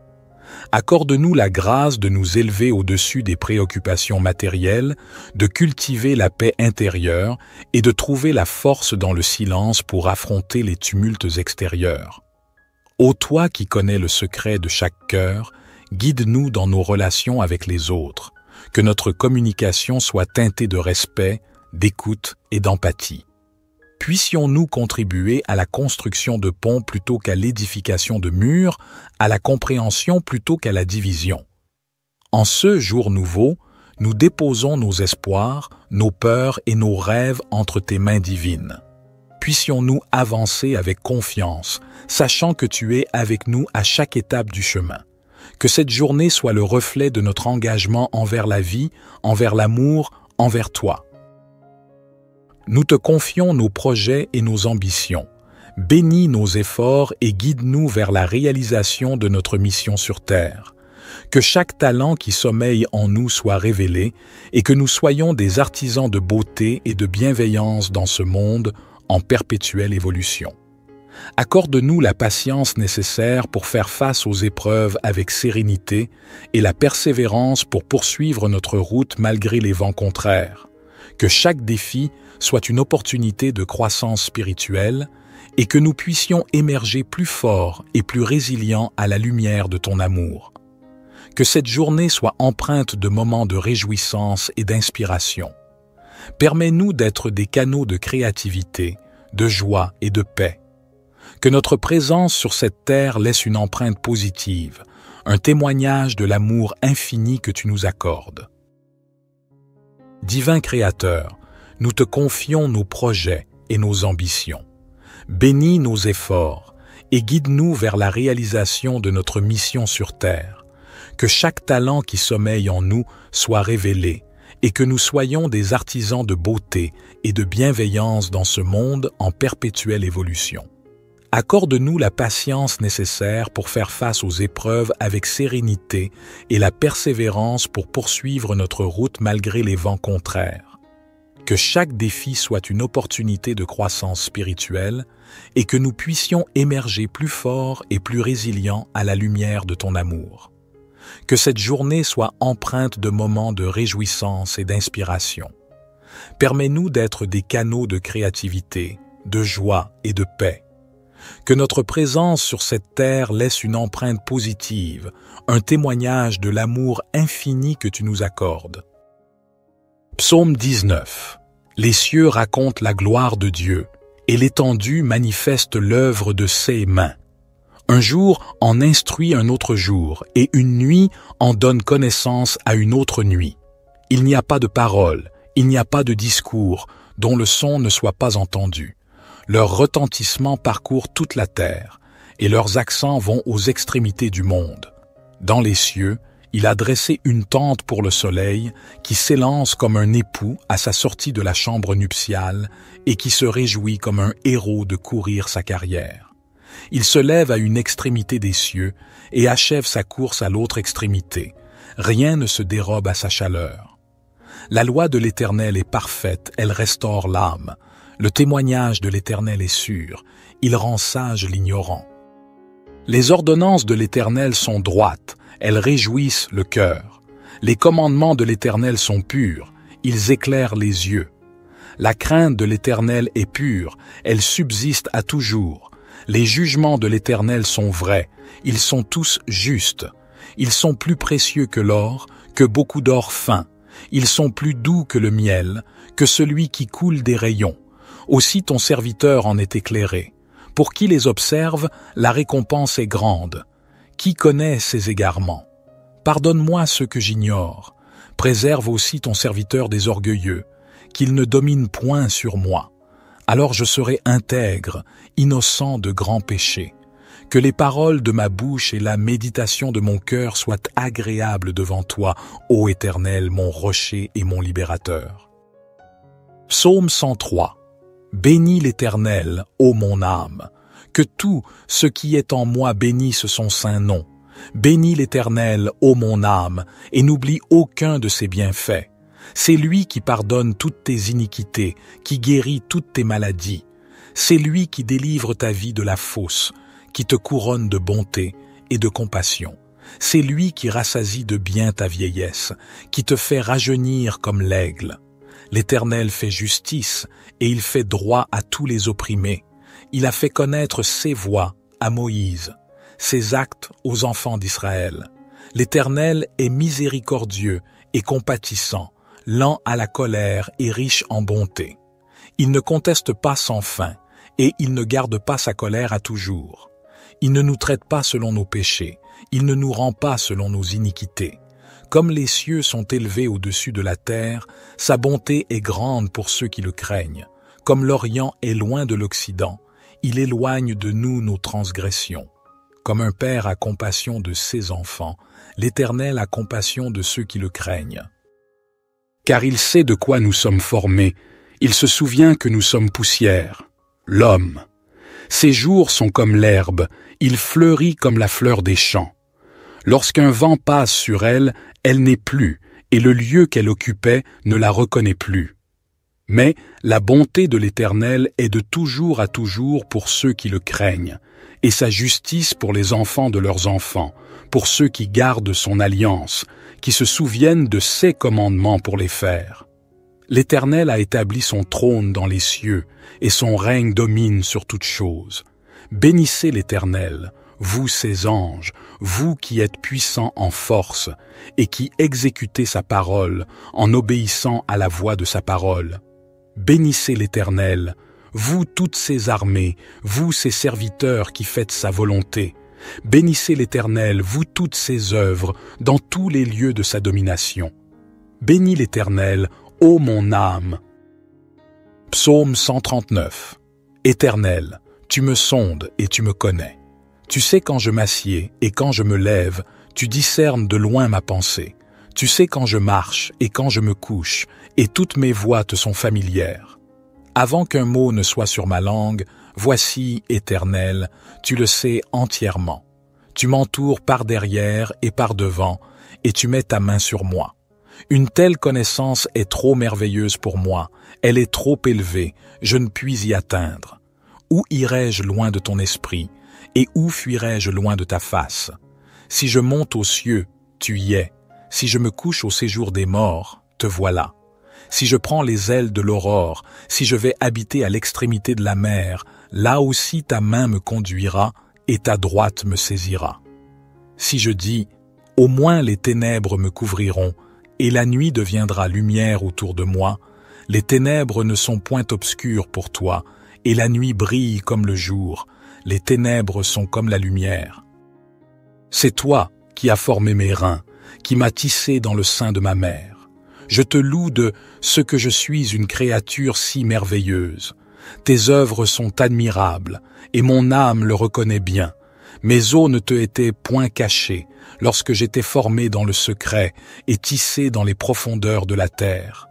Accorde-nous la grâce de nous élever au-dessus des préoccupations matérielles, de cultiver la paix intérieure et de trouver la force dans le silence pour affronter les tumultes extérieurs. Ô toi qui connais le secret de chaque cœur, guide-nous dans nos relations avec les autres, que notre communication soit teintée de respect, d'écoute et d'empathie. Puissions-nous contribuer à la construction de ponts plutôt qu'à l'édification de murs, à la compréhension plutôt qu'à la division. En ce jour nouveau, nous déposons nos espoirs, nos peurs et nos rêves entre tes mains divines. Puissions-nous avancer avec confiance, sachant que tu es avec nous à chaque étape du chemin. Que cette journée soit le reflet de notre engagement envers la vie, envers l'amour, envers toi. Nous te confions nos projets et nos ambitions. Bénis nos efforts et guide-nous vers la réalisation de notre mission sur Terre. Que chaque talent qui sommeille en nous soit révélé et que nous soyons des artisans de beauté et de bienveillance dans ce monde en perpétuelle évolution. Accorde-nous la patience nécessaire pour faire face aux épreuves avec sérénité et la persévérance pour poursuivre notre route malgré les vents contraires. Que chaque défi soit une opportunité de croissance spirituelle et que nous puissions émerger plus forts et plus résilients à la lumière de ton amour. Que cette journée soit empreinte de moments de réjouissance et d'inspiration. Permets-nous d'être des canaux de créativité, de joie et de paix. Que notre présence sur cette terre laisse une empreinte positive, un témoignage de l'amour infini que tu nous accordes. Divin Créateur, nous te confions nos projets et nos ambitions. Bénis nos efforts et guide-nous vers la réalisation de notre mission sur terre. Que chaque talent qui sommeille en nous soit révélé et que nous soyons des artisans de beauté et de bienveillance dans ce monde en perpétuelle évolution. Accorde-nous la patience nécessaire pour faire face aux épreuves avec sérénité et la persévérance pour poursuivre notre route malgré les vents contraires. Que chaque défi soit une opportunité de croissance spirituelle et que nous puissions émerger plus forts et plus résilients à la lumière de ton amour. Que cette journée soit empreinte de moments de réjouissance et d'inspiration. Permets-nous d'être des canaux de créativité, de joie et de paix. Que notre présence sur cette terre laisse une empreinte positive, un témoignage de l'amour infini que tu nous accordes. Psaume 19. Les cieux racontent la gloire de Dieu, et l'étendue manifeste l'œuvre de ses mains. Un jour en instruit un autre jour, et une nuit en donne connaissance à une autre nuit. Il n'y a pas de parole, il n'y a pas de discours, dont le son ne soit pas entendu. Leur retentissement parcourt toute la terre, et leurs accents vont aux extrémités du monde. Dans les cieux, il a dressé une tente pour le soleil, qui s'élance comme un époux à sa sortie de la chambre nuptiale, et qui se réjouit comme un héros de courir sa carrière. Il se lève à une extrémité des cieux, et achève sa course à l'autre extrémité. Rien ne se dérobe à sa chaleur. La loi de l'Éternel est parfaite, elle restaure l'âme. Le témoignage de l'Éternel est sûr, il rend sage l'ignorant. Les ordonnances de l'Éternel sont droites, elles réjouissent le cœur. Les commandements de l'Éternel sont purs, ils éclairent les yeux. La crainte de l'Éternel est pure, elle subsiste à toujours. Les jugements de l'Éternel sont vrais, ils sont tous justes. Ils sont plus précieux que l'or, que beaucoup d'or fin. Ils sont plus doux que le miel, que celui qui coule des rayons. Aussi ton serviteur en est éclairé. Pour qui les observe, la récompense est grande. Qui connaît ses égarements? Pardonne-moi ce que j'ignore. Préserve aussi ton serviteur des orgueilleux, qu'il ne domine point sur moi. Alors je serai intègre, innocent de grands péchés. Que les paroles de ma bouche et la méditation de mon cœur soient agréables devant toi, ô Éternel, mon rocher et mon libérateur. Psaume 103. Bénis l'Éternel, ô mon âme. Que tout ce qui est en moi bénisse son saint nom. Bénis l'Éternel, ô mon âme, et n'oublie aucun de ses bienfaits. C'est lui qui pardonne toutes tes iniquités, qui guérit toutes tes maladies. C'est lui qui délivre ta vie de la fosse, qui te couronne de bonté et de compassion. C'est lui qui rassasie de bien ta vieillesse, qui te fait rajeunir comme l'aigle. L'Éternel fait justice et il fait droit à tous les opprimés. Il a fait connaître ses voies à Moïse, ses actes aux enfants d'Israël. L'Éternel est miséricordieux et compatissant, lent à la colère et riche en bonté. Il ne conteste pas sans fin et il ne garde pas sa colère à toujours. Il ne nous traite pas selon nos péchés, il ne nous rend pas selon nos iniquités. Comme les cieux sont élevés au-dessus de la terre, sa bonté est grande pour ceux qui le craignent. Comme l'Orient est loin de l'Occident, il éloigne de nous nos transgressions. Comme un père a compassion de ses enfants, l'Éternel a compassion de ceux qui le craignent. Car il sait de quoi nous sommes formés, il se souvient que nous sommes poussière, l'homme. Ses jours sont comme l'herbe, il fleurit comme la fleur des champs. Lorsqu'un vent passe sur elle, elle n'est plus, et le lieu qu'elle occupait ne la reconnaît plus. Mais la bonté de l'Éternel est de toujours à toujours pour ceux qui le craignent, et sa justice pour les enfants de leurs enfants, pour ceux qui gardent son alliance, qui se souviennent de ses commandements pour les faire. L'Éternel a établi son trône dans les cieux, et son règne domine sur toutes choses. Bénissez l'Éternel, vous ses anges, vous qui êtes puissants en force et qui exécutez sa parole en obéissant à la voix de sa parole. Bénissez l'Éternel, vous toutes ses armées, vous ses serviteurs qui faites sa volonté. Bénissez l'Éternel, vous toutes ses œuvres, dans tous les lieux de sa domination. Bénis l'Éternel, ô mon âme. Psaume 139. Éternel, tu me sondes et tu me connais. Tu sais quand je m'assieds et quand je me lève, tu discernes de loin ma pensée. Tu sais quand je marche et quand je me couche, et toutes mes voies te sont familières. Avant qu'un mot ne soit sur ma langue, voici, Éternel, tu le sais entièrement. Tu m'entoures par derrière et par devant, et tu mets ta main sur moi. Une telle connaissance est trop merveilleuse pour moi, elle est trop élevée, je ne puis y atteindre. Où irai-je loin de ton esprit, et où fuirai-je loin de ta face? Si je monte aux cieux, tu y es. Si je me couche au séjour des morts, te voilà. Si je prends les ailes de l'aurore, si je vais habiter à l'extrémité de la mer, là aussi ta main me conduira et ta droite me saisira. Si je dis, au moins les ténèbres me couvriront, et la nuit deviendra lumière autour de moi, les ténèbres ne sont point obscures pour toi, et la nuit brille comme le jour, les ténèbres sont comme la lumière. C'est toi qui as formé mes reins, qui m'as tissé dans le sein de ma mère. Je te loue de ce que je suis une créature si merveilleuse. Tes œuvres sont admirables, et mon âme le reconnaît bien. Mes os ne te étaient point cachés, lorsque j'étais formé dans le secret et tissé dans les profondeurs de la terre.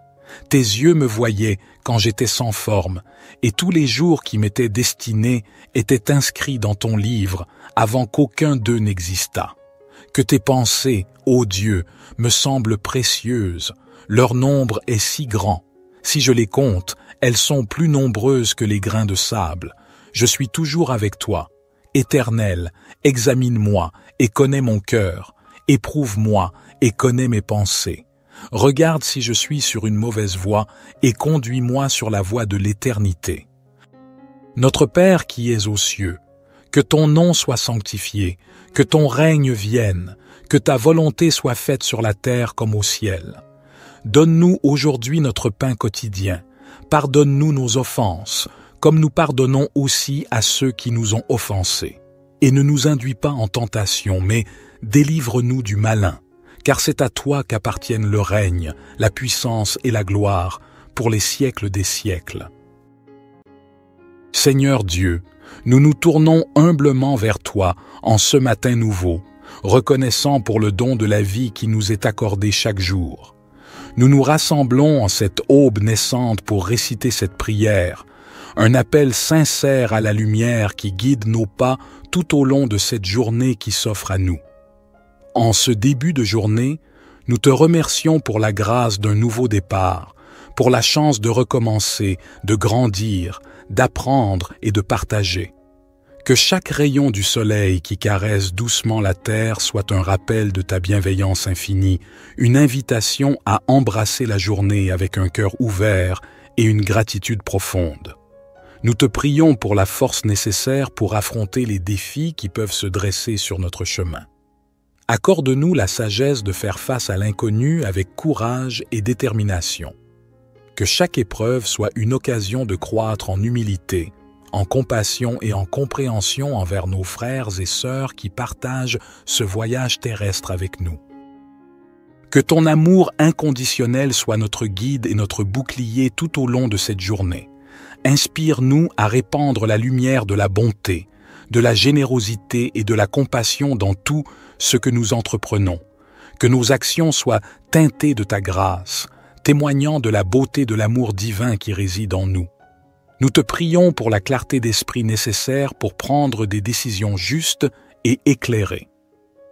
Tes yeux me voyaient quand j'étais sans forme, et tous les jours qui m'étaient destinés étaient inscrits dans ton livre avant qu'aucun d'eux n'existât. Que tes pensées, ô Dieu, me semblent précieuses, leur nombre est si grand. Si je les compte, elles sont plus nombreuses que les grains de sable. Je suis toujours avec toi. Éternel, examine-moi et connais mon cœur. Éprouve-moi et connais mes pensées. Regarde si je suis sur une mauvaise voie et conduis-moi sur la voie de l'éternité. Notre Père qui es aux cieux, que ton nom soit sanctifié, que ton règne vienne, que ta volonté soit faite sur la terre comme au ciel. Donne-nous aujourd'hui notre pain quotidien. Pardonne-nous nos offenses, comme nous pardonnons aussi à ceux qui nous ont offensés. Et ne nous induis pas en tentation, mais délivre-nous du malin, car c'est à toi qu'appartiennent le règne, la puissance et la gloire, pour les siècles des siècles. Seigneur Dieu, nous nous tournons humblement vers toi en ce matin nouveau, reconnaissant pour le don de la vie qui nous est accordé chaque jour. Nous nous rassemblons en cette aube naissante pour réciter cette prière, un appel sincère à la lumière qui guide nos pas tout au long de cette journée qui s'offre à nous. En ce début de journée, nous te remercions pour la grâce d'un nouveau départ, pour la chance de recommencer, de grandir, d'apprendre et de partager. Que chaque rayon du soleil qui caresse doucement la terre soit un rappel de ta bienveillance infinie, une invitation à embrasser la journée avec un cœur ouvert et une gratitude profonde. Nous te prions pour la force nécessaire pour affronter les défis qui peuvent se dresser sur notre chemin. Accorde-nous la sagesse de faire face à l'inconnu avec courage et détermination. Que chaque épreuve soit une occasion de croître en humilité, en compassion et en compréhension envers nos frères et sœurs qui partagent ce voyage terrestre avec nous. Que ton amour inconditionnel soit notre guide et notre bouclier tout au long de cette journée. Inspire-nous à répandre la lumière de la bonté, de la générosité et de la compassion dans tout ce que nous entreprenons. Que nos actions soient teintées de ta grâce, témoignant de la beauté de l'amour divin qui réside en nous. Nous te prions pour la clarté d'esprit nécessaire pour prendre des décisions justes et éclairées.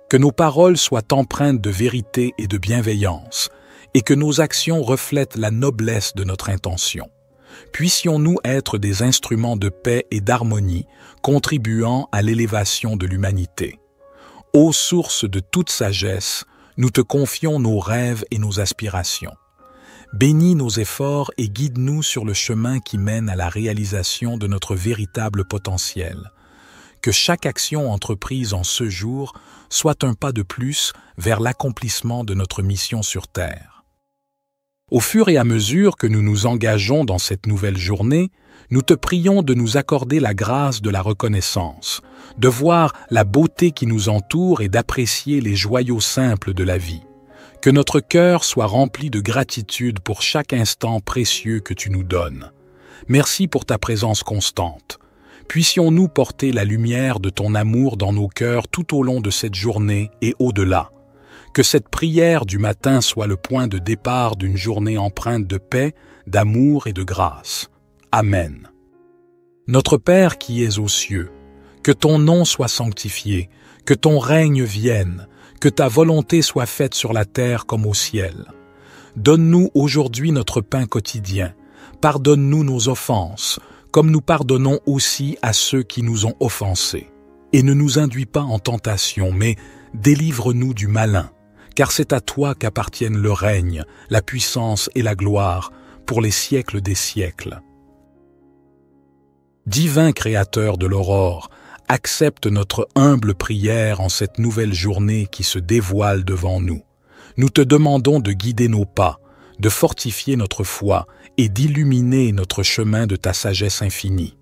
Que nos paroles soient empreintes de vérité et de bienveillance, et que nos actions reflètent la noblesse de notre intention. Puissions-nous être des instruments de paix et d'harmonie, contribuant à l'élévation de l'humanité. Ô source de toute sagesse, nous te confions nos rêves et nos aspirations. Bénis nos efforts et guide-nous sur le chemin qui mène à la réalisation de notre véritable potentiel. que chaque action entreprise en ce jour soit un pas de plus vers l'accomplissement de notre mission sur Terre. Au fur et à mesure que nous nous engageons dans cette nouvelle journée, nous te prions de nous accorder la grâce de la reconnaissance, de voir la beauté qui nous entoure et d'apprécier les joyaux simples de la vie. Que notre cœur soit rempli de gratitude pour chaque instant précieux que tu nous donnes. Merci pour ta présence constante. Puissions-nous porter la lumière de ton amour dans nos cœurs tout au long de cette journée et au-delà. Que cette prière du matin soit le point de départ d'une journée empreinte de paix, d'amour et de grâce. Amen. Notre Père qui es aux cieux, que ton nom soit sanctifié, que ton règne vienne, que ta volonté soit faite sur la terre comme au ciel. Donne-nous aujourd'hui notre pain quotidien. Pardonne-nous nos offenses, comme nous pardonnons aussi à ceux qui nous ont offensés. Et ne nous induis pas en tentation, mais délivre-nous du malin, car c'est à toi qu'appartiennent le règne, la puissance et la gloire, pour les siècles des siècles. Divin Créateur de l'aurore, accepte notre humble prière en cette nouvelle journée qui se dévoile devant nous. Nous te demandons de guider nos pas, de fortifier notre foi et d'illuminer notre chemin de ta sagesse infinie.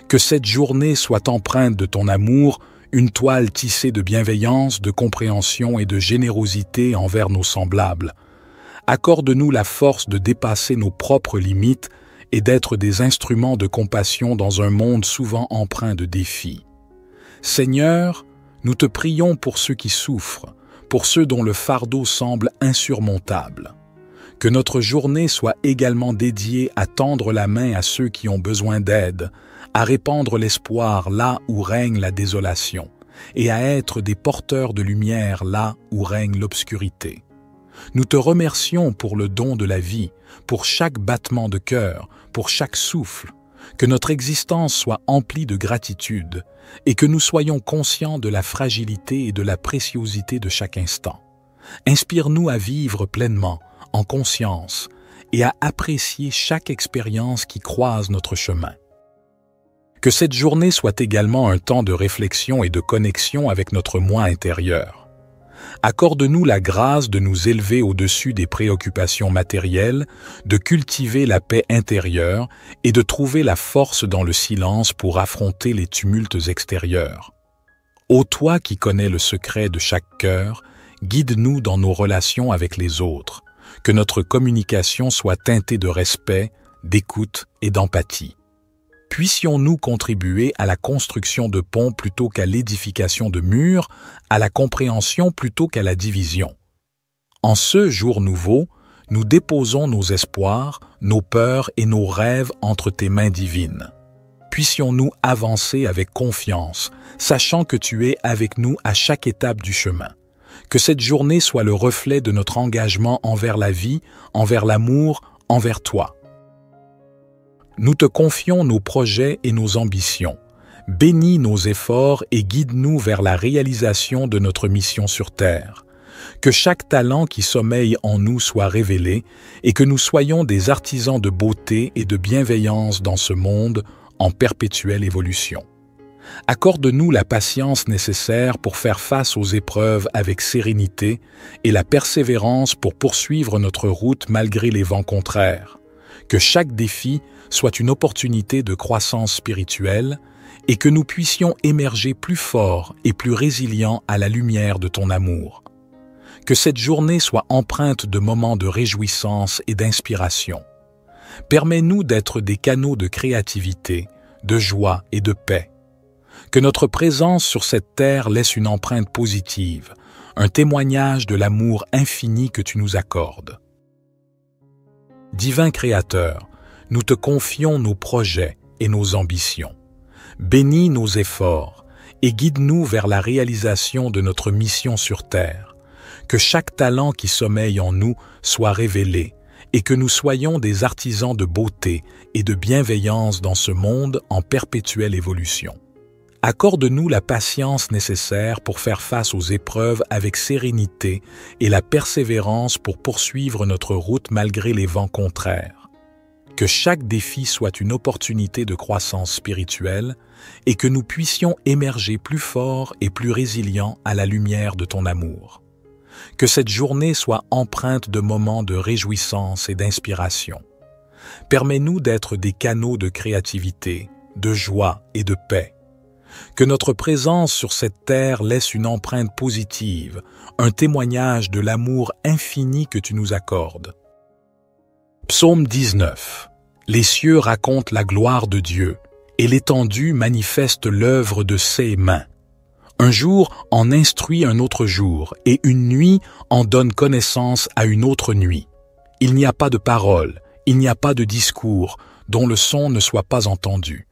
Que cette journée soit empreinte de ton amour, une toile tissée de bienveillance, de compréhension et de générosité envers nos semblables. Accorde-nous la force de dépasser nos propres limites et d'être des instruments de compassion dans un monde souvent empreint de défis. Seigneur, nous te prions pour ceux qui souffrent, pour ceux dont le fardeau semble insurmontable. Que notre journée soit également dédiée à tendre la main à ceux qui ont besoin d'aide, à répandre l'espoir là où règne la désolation, et à être des porteurs de lumière là où règne l'obscurité. Nous te remercions pour le don de la vie, pour chaque battement de cœur, pour chaque souffle. Que notre existence soit emplie de gratitude et que nous soyons conscients de la fragilité et de la préciosité de chaque instant. Inspire-nous à vivre pleinement, en conscience, et à apprécier chaque expérience qui croise notre chemin. Que cette journée soit également un temps de réflexion et de connexion avec notre moi intérieur. Accorde-nous la grâce de nous élever au-dessus des préoccupations matérielles, de cultiver la paix intérieure et de trouver la force dans le silence pour affronter les tumultes extérieurs. Ô toi qui connais le secret de chaque cœur, guide-nous dans nos relations avec les autres, que notre communication soit teintée de respect, d'écoute et d'empathie. Puissions-nous contribuer à la construction de ponts plutôt qu'à l'édification de murs, à la compréhension plutôt qu'à la division. En ce jour nouveau, nous déposons nos espoirs, nos peurs et nos rêves entre tes mains divines. Puissions-nous avancer avec confiance, sachant que tu es avec nous à chaque étape du chemin. Que cette journée soit le reflet de notre engagement envers la vie, envers l'amour, envers toi. Nous te confions nos projets et nos ambitions. Bénis nos efforts et guide-nous vers la réalisation de notre mission sur Terre. Que chaque talent qui sommeille en nous soit révélé et que nous soyons des artisans de beauté et de bienveillance dans ce monde en perpétuelle évolution. Accorde-nous la patience nécessaire pour faire face aux épreuves avec sérénité et la persévérance pour poursuivre notre route malgré les vents contraires. Que chaque défi soit une opportunité de croissance spirituelle et que nous puissions émerger plus forts et plus résilients à la lumière de ton amour. Que cette journée soit empreinte de moments de réjouissance et d'inspiration. Permets-nous d'être des canaux de créativité, de joie et de paix. Que notre présence sur cette terre laisse une empreinte positive, un témoignage de l'amour infini que tu nous accordes. Divin Créateur, nous te confions nos projets et nos ambitions. Bénis nos efforts et guide-nous vers la réalisation de notre mission sur Terre. Que chaque talent qui sommeille en nous soit révélé et que nous soyons des artisans de beauté et de bienveillance dans ce monde en perpétuelle évolution. Accorde-nous la patience nécessaire pour faire face aux épreuves avec sérénité et la persévérance pour poursuivre notre route malgré les vents contraires. Que chaque défi soit une opportunité de croissance spirituelle et que nous puissions émerger plus forts et plus résilients à la lumière de ton amour. Que cette journée soit empreinte de moments de réjouissance et d'inspiration. Permets-nous d'être des canaux de créativité, de joie et de paix. Que notre présence sur cette terre laisse une empreinte positive, un témoignage de l'amour infini que tu nous accordes. Psaume 19. Les cieux racontent la gloire de Dieu, et l'étendue manifeste l'œuvre de ses mains. Un jour en instruit un autre jour, et une nuit en donne connaissance à une autre nuit. Il n'y a pas de parole, il n'y a pas de discours, dont le son ne soit pas entendu.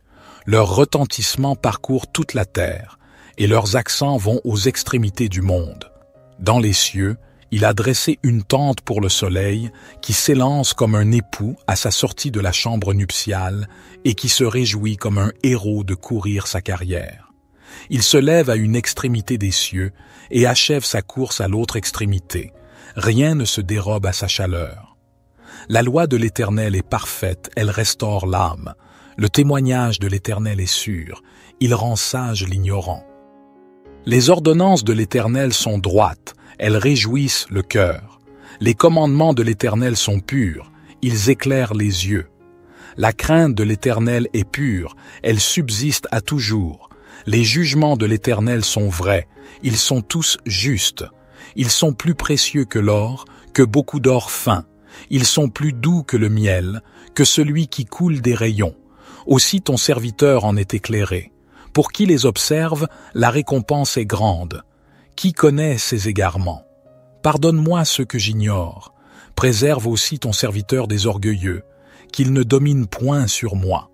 Leur retentissement parcourt toute la terre, et leurs accents vont aux extrémités du monde. Dans les cieux, il a dressé une tente pour le soleil, qui s'élance comme un époux à sa sortie de la chambre nuptiale, et qui se réjouit comme un héros de courir sa carrière. Il se lève à une extrémité des cieux, et achève sa course à l'autre extrémité. Rien ne se dérobe à sa chaleur. La loi de l'Éternel est parfaite, elle restaure l'âme. Le témoignage de l'Éternel est sûr, il rend sage l'ignorant. Les ordonnances de l'Éternel sont droites, elles réjouissent le cœur. Les commandements de l'Éternel sont purs, ils éclairent les yeux. La crainte de l'Éternel est pure, elle subsiste à toujours. Les jugements de l'Éternel sont vrais, ils sont tous justes. Ils sont plus précieux que l'or, que beaucoup d'or fin. Ils sont plus doux que le miel, que celui qui coule des rayons. Aussi ton serviteur en est éclairé. Pour qui les observe, la récompense est grande. Qui connaît ses égarements? Pardonne-moi ce que j'ignore. Préserve aussi ton serviteur des orgueilleux, qu'il ne domine point sur moi.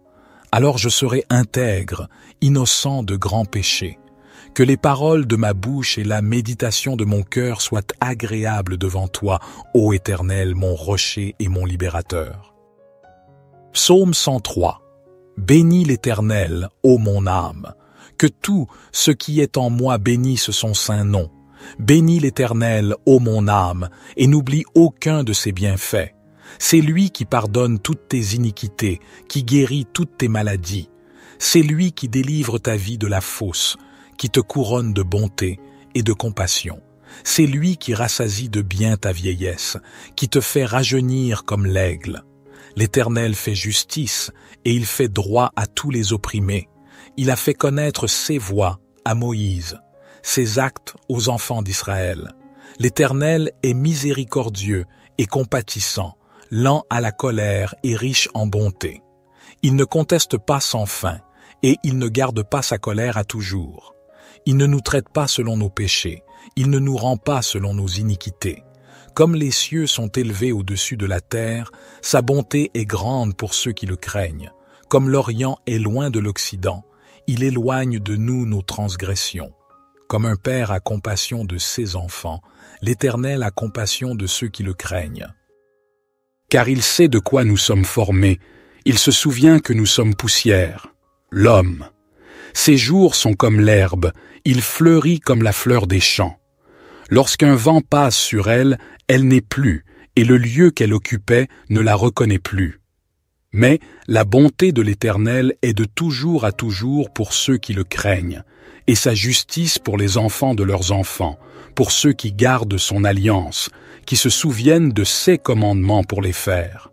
Alors je serai intègre, innocent de grands péchés. Que les paroles de ma bouche et la méditation de mon cœur soient agréables devant toi, ô Éternel, mon rocher et mon libérateur. Psaume 103. Bénis l'Éternel, ô mon âme. Que tout ce qui est en moi bénisse son saint nom. Bénis l'Éternel, ô mon âme, et n'oublie aucun de ses bienfaits. C'est lui qui pardonne toutes tes iniquités, qui guérit toutes tes maladies. C'est lui qui délivre ta vie de la fosse, qui te couronne de bonté et de compassion. C'est lui qui rassasie de bien ta vieillesse, qui te fait rajeunir comme l'aigle. L'Éternel fait justice, et il fait droit à tous les opprimés. Il a fait connaître ses voies à Moïse, ses actes aux enfants d'Israël. L'Éternel est miséricordieux et compatissant, lent à la colère et riche en bonté. Il ne conteste pas sans fin, et il ne garde pas sa colère à toujours. Il ne nous traite pas selon nos péchés, il ne nous rend pas selon nos iniquités. Comme les cieux sont élevés au-dessus de la terre, sa bonté est grande pour ceux qui le craignent. Comme l'Orient est loin de l'Occident, il éloigne de nous nos transgressions. Comme un père a compassion de ses enfants, l'Éternel a compassion de ceux qui le craignent. Car il sait de quoi nous sommes formés, il se souvient que nous sommes poussière, l'homme. Ses jours sont comme l'herbe, il fleurit comme la fleur des champs. Lorsqu'un vent passe sur elle, elle n'est plus, et le lieu qu'elle occupait ne la reconnaît plus. Mais la bonté de l'Éternel est de toujours à toujours pour ceux qui le craignent, et sa justice pour les enfants de leurs enfants, pour ceux qui gardent son alliance, qui se souviennent de ses commandements pour les faire.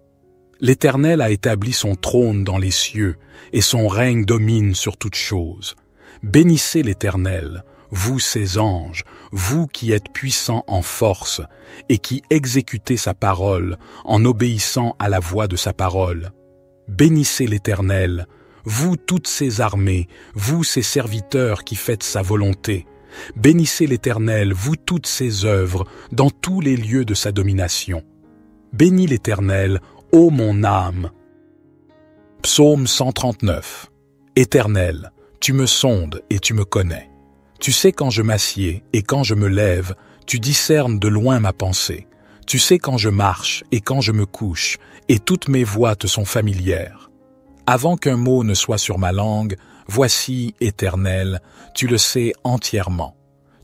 L'Éternel a établi son trône dans les cieux, et son règne domine sur toutes choses. Bénissez l'Éternel, vous ses anges, vous qui êtes puissants en force, et qui exécutez sa parole en obéissant à la voix de sa parole. Bénissez l'Éternel, vous toutes ses armées, vous ses serviteurs qui faites sa volonté. Bénissez l'Éternel, vous toutes ses œuvres, dans tous les lieux de sa domination. Bénis l'Éternel, ô mon âme. Psaume 139. Éternel, tu me sondes et tu me connais. Tu sais quand je m'assieds et quand je me lève, tu discernes de loin ma pensée. Tu sais quand je marche et quand je me couche, et toutes mes voies te sont familières. Avant qu'un mot ne soit sur ma langue, voici, Éternel, tu le sais entièrement.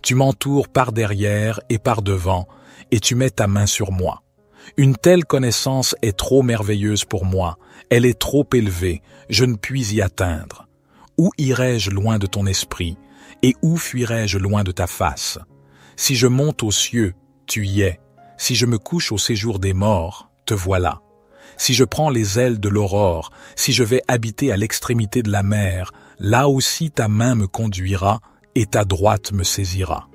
Tu m'entoures par derrière et par devant, et tu mets ta main sur moi. Une telle connaissance est trop merveilleuse pour moi, elle est trop élevée, je ne puis y atteindre. Où irai-je loin de ton esprit, et où fuirai-je loin de ta face? Si je monte aux cieux, tu y es. Si je me couche au séjour des morts, te voilà. Si je prends les ailes de l'aurore, si je vais habiter à l'extrémité de la mer, là aussi ta main me conduira et ta droite me saisira.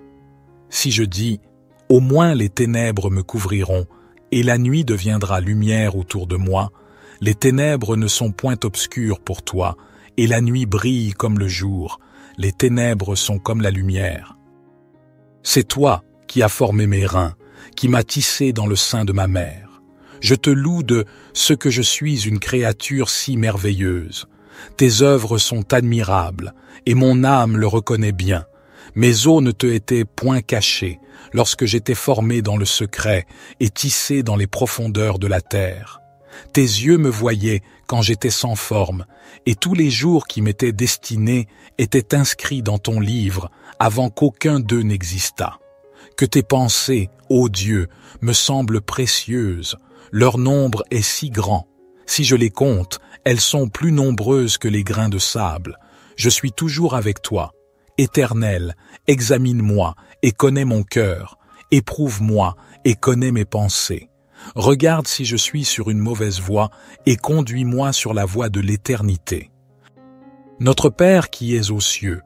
Si je dis, au moins les ténèbres me couvriront, et la nuit deviendra lumière autour de moi, les ténèbres ne sont point obscures pour toi, et la nuit brille comme le jour, les ténèbres sont comme la lumière. C'est toi qui as formé mes reins, qui m'as tissé dans le sein de ma mère. Je te loue de ce que je suis une créature si merveilleuse. Tes œuvres sont admirables, et mon âme le reconnaît bien. Mes os ne te étaient point cachés, lorsque j'étais formé dans le secret et tissé dans les profondeurs de la terre. Tes yeux me voyaient quand j'étais sans forme, et tous les jours qui m'étaient destinés étaient inscrits dans ton livre avant qu'aucun d'eux n'existât. Que tes pensées, ô Dieu, me semblent précieuses, leur nombre est si grand. Si je les compte, elles sont plus nombreuses que les grains de sable. Je suis toujours avec toi. Éternel, examine-moi et connais mon cœur. Éprouve-moi et connais mes pensées. Regarde si je suis sur une mauvaise voie et conduis-moi sur la voie de l'éternité. Notre Père qui es aux cieux,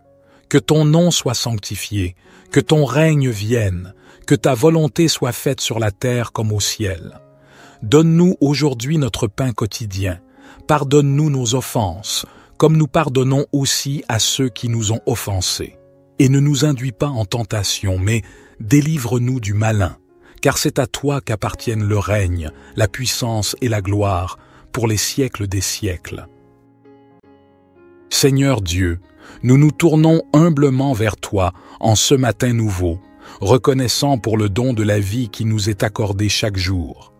que ton nom soit sanctifié, que ton règne vienne, que ta volonté soit faite sur la terre comme au ciel. Donne-nous aujourd'hui notre pain quotidien. Pardonne-nous nos offenses, comme nous pardonnons aussi à ceux qui nous ont offensés. Et ne nous induis pas en tentation, mais délivre-nous du malin, car c'est à toi qu'appartiennent le règne, la puissance et la gloire, pour les siècles des siècles. Seigneur Dieu, nous nous tournons humblement vers toi en ce matin nouveau, reconnaissant pour le don de la vie qui nous est accordé chaque jour.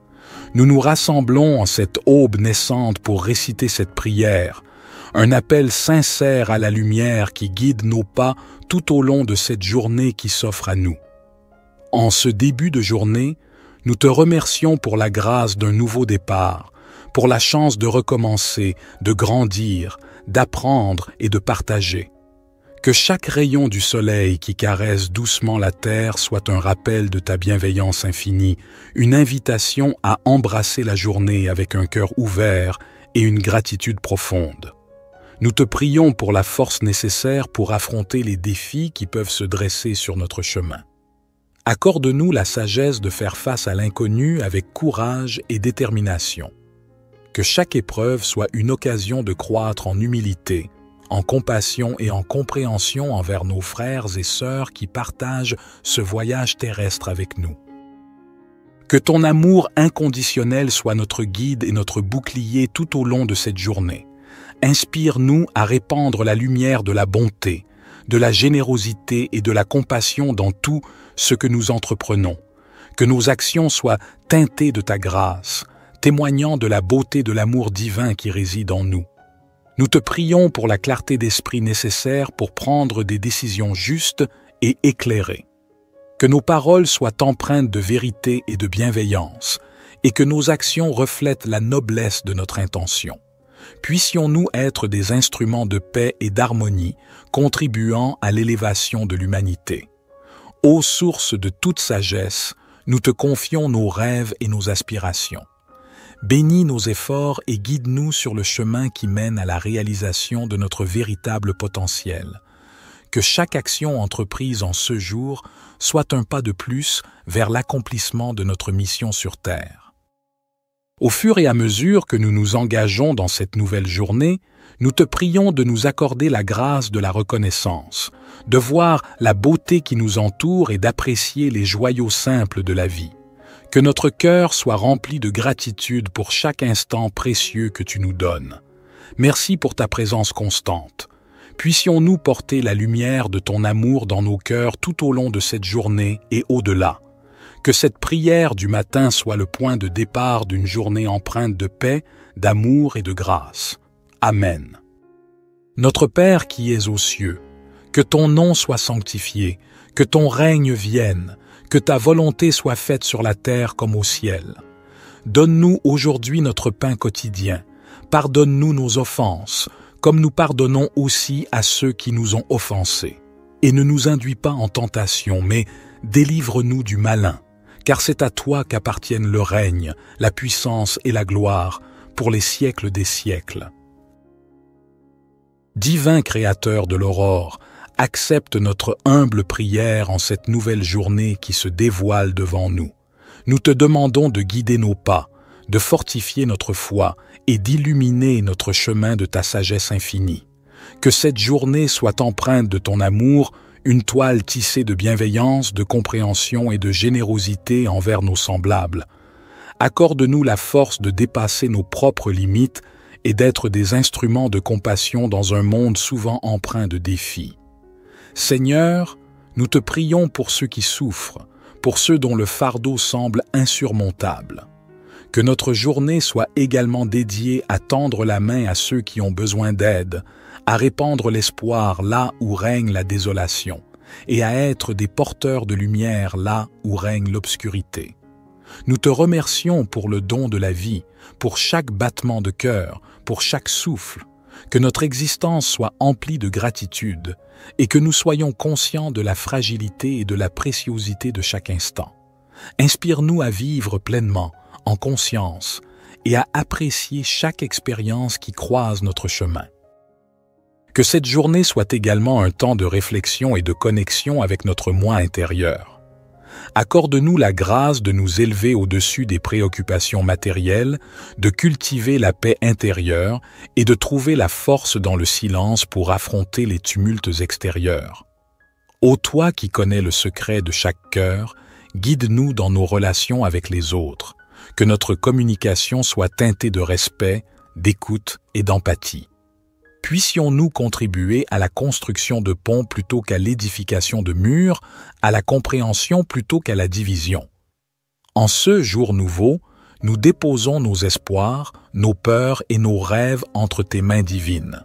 Nous nous rassemblons en cette aube naissante pour réciter cette prière, un appel sincère à la lumière qui guide nos pas tout au long de cette journée qui s'offre à nous. En ce début de journée, nous te remercions pour la grâce d'un nouveau départ, pour la chance de recommencer, de grandir, d'apprendre et de partager. Que chaque rayon du soleil qui caresse doucement la terre soit un rappel de ta bienveillance infinie, une invitation à embrasser la journée avec un cœur ouvert et une gratitude profonde. Nous te prions pour la force nécessaire pour affronter les défis qui peuvent se dresser sur notre chemin. Accorde-nous la sagesse de faire face à l'inconnu avec courage et détermination. Que chaque épreuve soit une occasion de croître en humilité, en compassion et en compréhension envers nos frères et sœurs qui partagent ce voyage terrestre avec nous. Que ton amour inconditionnel soit notre guide et notre bouclier tout au long de cette journée. Inspire-nous à répandre la lumière de la bonté, de la générosité et de la compassion dans tout ce que nous entreprenons. Que nos actions soient teintées de ta grâce, témoignant de la beauté de l'amour divin qui réside en nous. Nous te prions pour la clarté d'esprit nécessaire pour prendre des décisions justes et éclairées. Que nos paroles soient empreintes de vérité et de bienveillance, et que nos actions reflètent la noblesse de notre intention. Puissions-nous être des instruments de paix et d'harmonie, contribuant à l'élévation de l'humanité. Ô source de toute sagesse, nous te confions nos rêves et nos aspirations. Bénis nos efforts et guide-nous sur le chemin qui mène à la réalisation de notre véritable potentiel. Que chaque action entreprise en ce jour soit un pas de plus vers l'accomplissement de notre mission sur Terre. Au fur et à mesure que nous nous engageons dans cette nouvelle journée, nous te prions de nous accorder la grâce de la reconnaissance, de voir la beauté qui nous entoure et d'apprécier les joyaux simples de la vie. Que notre cœur soit rempli de gratitude pour chaque instant précieux que tu nous donnes. Merci pour ta présence constante. Puissions-nous porter la lumière de ton amour dans nos cœurs tout au long de cette journée et au-delà. Que cette prière du matin soit le point de départ d'une journée empreinte de paix, d'amour et de grâce. Amen. Notre Père qui es aux cieux, que ton nom soit sanctifié, que ton règne vienne, que ta volonté soit faite sur la terre comme au ciel. Donne-nous aujourd'hui notre pain quotidien. Pardonne-nous nos offenses, comme nous pardonnons aussi à ceux qui nous ont offensés. Et ne nous induis pas en tentation, mais délivre-nous du malin, car c'est à toi qu'appartiennent le règne, la puissance et la gloire, pour les siècles des siècles. Divin Créateur de l'aurore, accepte notre humble prière en cette nouvelle journée qui se dévoile devant nous. Nous te demandons de guider nos pas, de fortifier notre foi et d'illuminer notre chemin de ta sagesse infinie. Que cette journée soit empreinte de ton amour, une toile tissée de bienveillance, de compréhension et de générosité envers nos semblables. Accorde-nous la force de dépasser nos propres limites et d'être des instruments de compassion dans un monde souvent empreint de défis. Seigneur, nous te prions pour ceux qui souffrent, pour ceux dont le fardeau semble insurmontable. Que notre journée soit également dédiée à tendre la main à ceux qui ont besoin d'aide, à répandre l'espoir là où règne la désolation, et à être des porteurs de lumière là où règne l'obscurité. Nous te remercions pour le don de la vie, pour chaque battement de cœur, pour chaque souffle, que notre existence soit emplie de gratitude et que nous soyons conscients de la fragilité et de la préciosité de chaque instant. Inspire-nous à vivre pleinement, en conscience, et à apprécier chaque expérience qui croise notre chemin. Que cette journée soit également un temps de réflexion et de connexion avec notre moi intérieur. Accorde-nous la grâce de nous élever au-dessus des préoccupations matérielles, de cultiver la paix intérieure et de trouver la force dans le silence pour affronter les tumultes extérieurs. Ô toi qui connais le secret de chaque cœur, guide-nous dans nos relations avec les autres, que notre communication soit teintée de respect, d'écoute et d'empathie. Puissions-nous contribuer à la construction de ponts plutôt qu'à l'édification de murs, à la compréhension plutôt qu'à la division. En ce jour nouveau, nous déposons nos espoirs, nos peurs et nos rêves entre tes mains divines.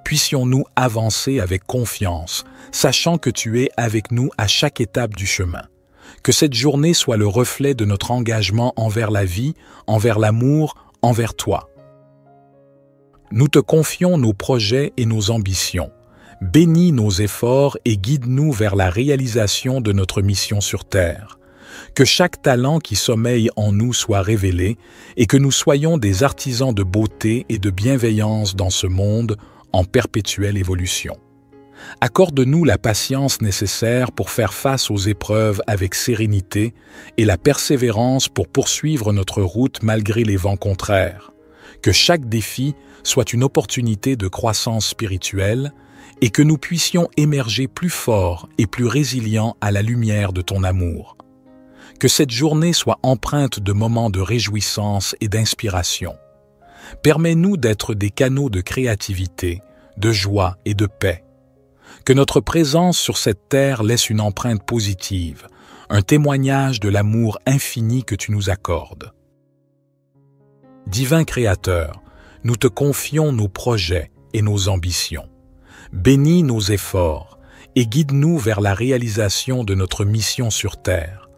Puissions-nous avancer avec confiance, sachant que tu es avec nous à chaque étape du chemin. Que cette journée soit le reflet de notre engagement envers la vie, envers l'amour, envers toi. Nous te confions nos projets et nos ambitions. Bénis nos efforts et guide-nous vers la réalisation de notre mission sur Terre. Que chaque talent qui sommeille en nous soit révélé et que nous soyons des artisans de beauté et de bienveillance dans ce monde en perpétuelle évolution. Accorde-nous la patience nécessaire pour faire face aux épreuves avec sérénité et la persévérance pour poursuivre notre route malgré les vents contraires. Que chaque défi soit une opportunité de croissance spirituelle et que nous puissions émerger plus forts et plus résilients à la lumière de ton amour. Que cette journée soit empreinte de moments de réjouissance et d'inspiration. Permets-nous d'être des canaux de créativité, de joie et de paix. Que notre présence sur cette terre laisse une empreinte positive, un témoignage de l'amour infini que tu nous accordes. Divin Créateur, nous te confions nos projets et nos ambitions. Bénis nos efforts et guide-nous vers la réalisation de notre mission sur Terre.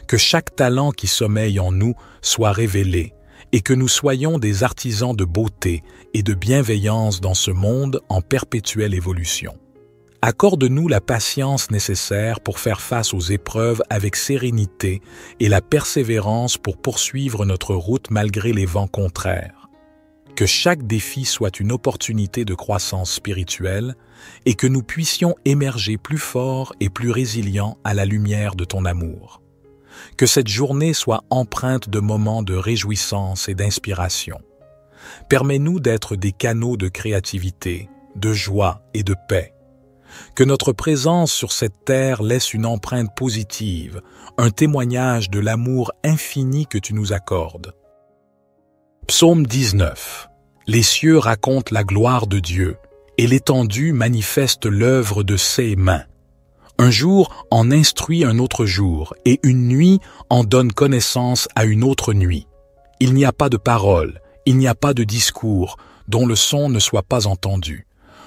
Que chaque talent qui sommeille en nous soit révélé et que nous soyons des artisans de beauté et de bienveillance dans ce monde en perpétuelle évolution. Accorde-nous la patience nécessaire pour faire face aux épreuves avec sérénité et la persévérance pour poursuivre notre route malgré les vents contraires. Que chaque défi soit une opportunité de croissance spirituelle et que nous puissions émerger plus forts et plus résilients à la lumière de ton amour. Que cette journée soit empreinte de moments de réjouissance et d'inspiration. Permets-nous d'être des canaux de créativité, de joie et de paix. Que notre présence sur cette terre laisse une empreinte positive, un témoignage de l'amour infini que tu nous accordes. Psaume 19. Les cieux racontent la gloire de Dieu, et l'étendue manifeste l'œuvre de ses mains. Un jour en instruit un autre jour, et une nuit en donne connaissance à une autre nuit. Il n'y a pas de parole, il n'y a pas de discours, dont le son ne soit pas entendu.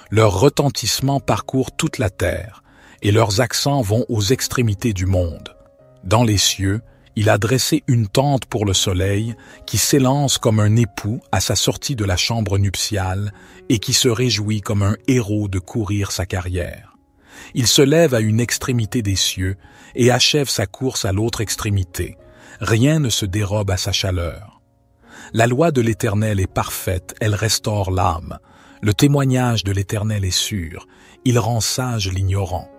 Leur retentissement parcourt toute la terre, et leurs accents vont aux extrémités du monde. Dans les cieux, Il a dressé une tente pour le soleil qui s'élance comme un époux à sa sortie de la chambre nuptiale et qui se réjouit comme un héros de courir sa carrière. Il se lève à une extrémité des cieux et achève sa course à l'autre extrémité. Rien ne se dérobe à sa chaleur. La loi de l'Éternel est parfaite, elle restaure l'âme. Le témoignage de l'Éternel est sûr, il rend sage l'ignorant.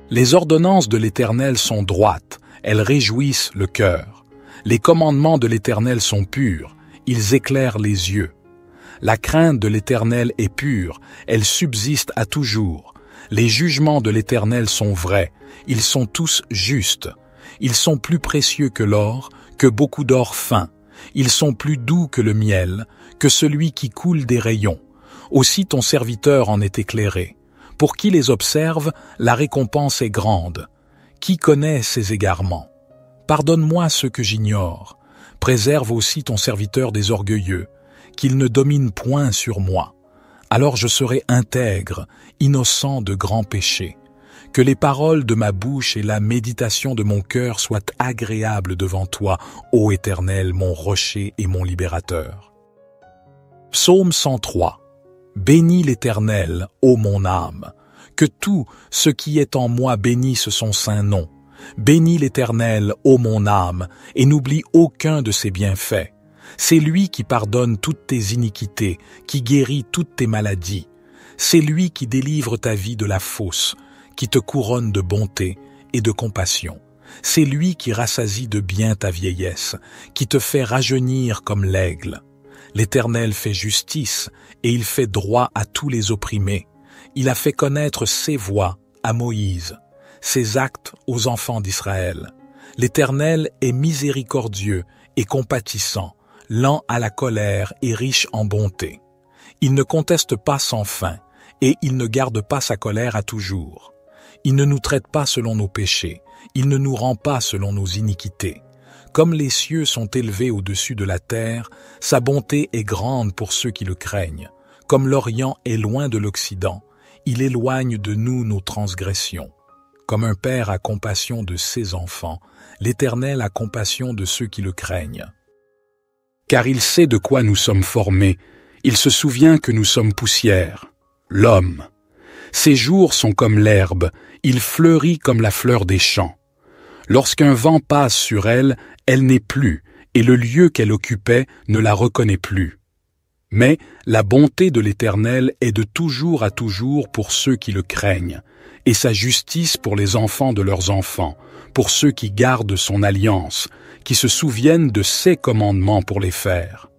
Les ordonnances de l'Éternel sont droites, elles réjouissent le cœur. Les commandements de l'Éternel sont purs, ils éclairent les yeux. La crainte de l'Éternel est pure, elle subsiste à toujours. Les jugements de l'Éternel sont vrais, ils sont tous justes. Ils sont plus précieux que l'or, que beaucoup d'or fin. Ils sont plus doux que le miel, que celui qui coule des rayons. Aussi ton serviteur en est éclairé. Pour qui les observe, la récompense est grande. Qui connaît ses égarements? Pardonne-moi ce que j'ignore. Préserve aussi ton serviteur des orgueilleux, qu'il ne domine point sur moi. Alors je serai intègre, innocent de grands péchés. Que les paroles de ma bouche et la méditation de mon cœur soient agréables devant toi, ô Éternel, mon rocher et mon libérateur. Psaume 103. Bénis l'Éternel, ô mon âme. Que tout ce qui est en moi bénisse son saint nom. Bénis l'Éternel, ô mon âme, et n'oublie aucun de ses bienfaits. C'est lui qui pardonne toutes tes iniquités, qui guérit toutes tes maladies. C'est lui qui délivre ta vie de la fosse, qui te couronne de bonté et de compassion. C'est lui qui rassasie de bien ta vieillesse, qui te fait rajeunir comme l'aigle. L'Éternel fait justice et il fait droit à tous les opprimés. Il a fait connaître ses voies à Moïse, ses actes aux enfants d'Israël. L'Éternel est miséricordieux et compatissant, lent à la colère et riche en bonté. Il ne conteste pas sans fin et il ne garde pas sa colère à toujours. Il ne nous traite pas selon nos péchés, il ne nous rend pas selon nos iniquités. Comme les cieux sont élevés au-dessus de la terre, sa bonté est grande pour ceux qui le craignent. Comme l'Orient est loin de l'Occident, il éloigne de nous nos transgressions. Comme un père a compassion de ses enfants, l'Éternel a compassion de ceux qui le craignent. Car il sait de quoi nous sommes formés, il se souvient que nous sommes poussière, l'homme. Ses jours sont comme l'herbe, il fleurit comme la fleur des champs. Lorsqu'un vent passe sur elle, elle n'est plus, et le lieu qu'elle occupait ne la reconnaît plus. Mais la bonté de l'Éternel est de toujours à toujours pour ceux qui le craignent, et sa justice pour les enfants de leurs enfants, pour ceux qui gardent son alliance, qui se souviennent de ses commandements pour les faire.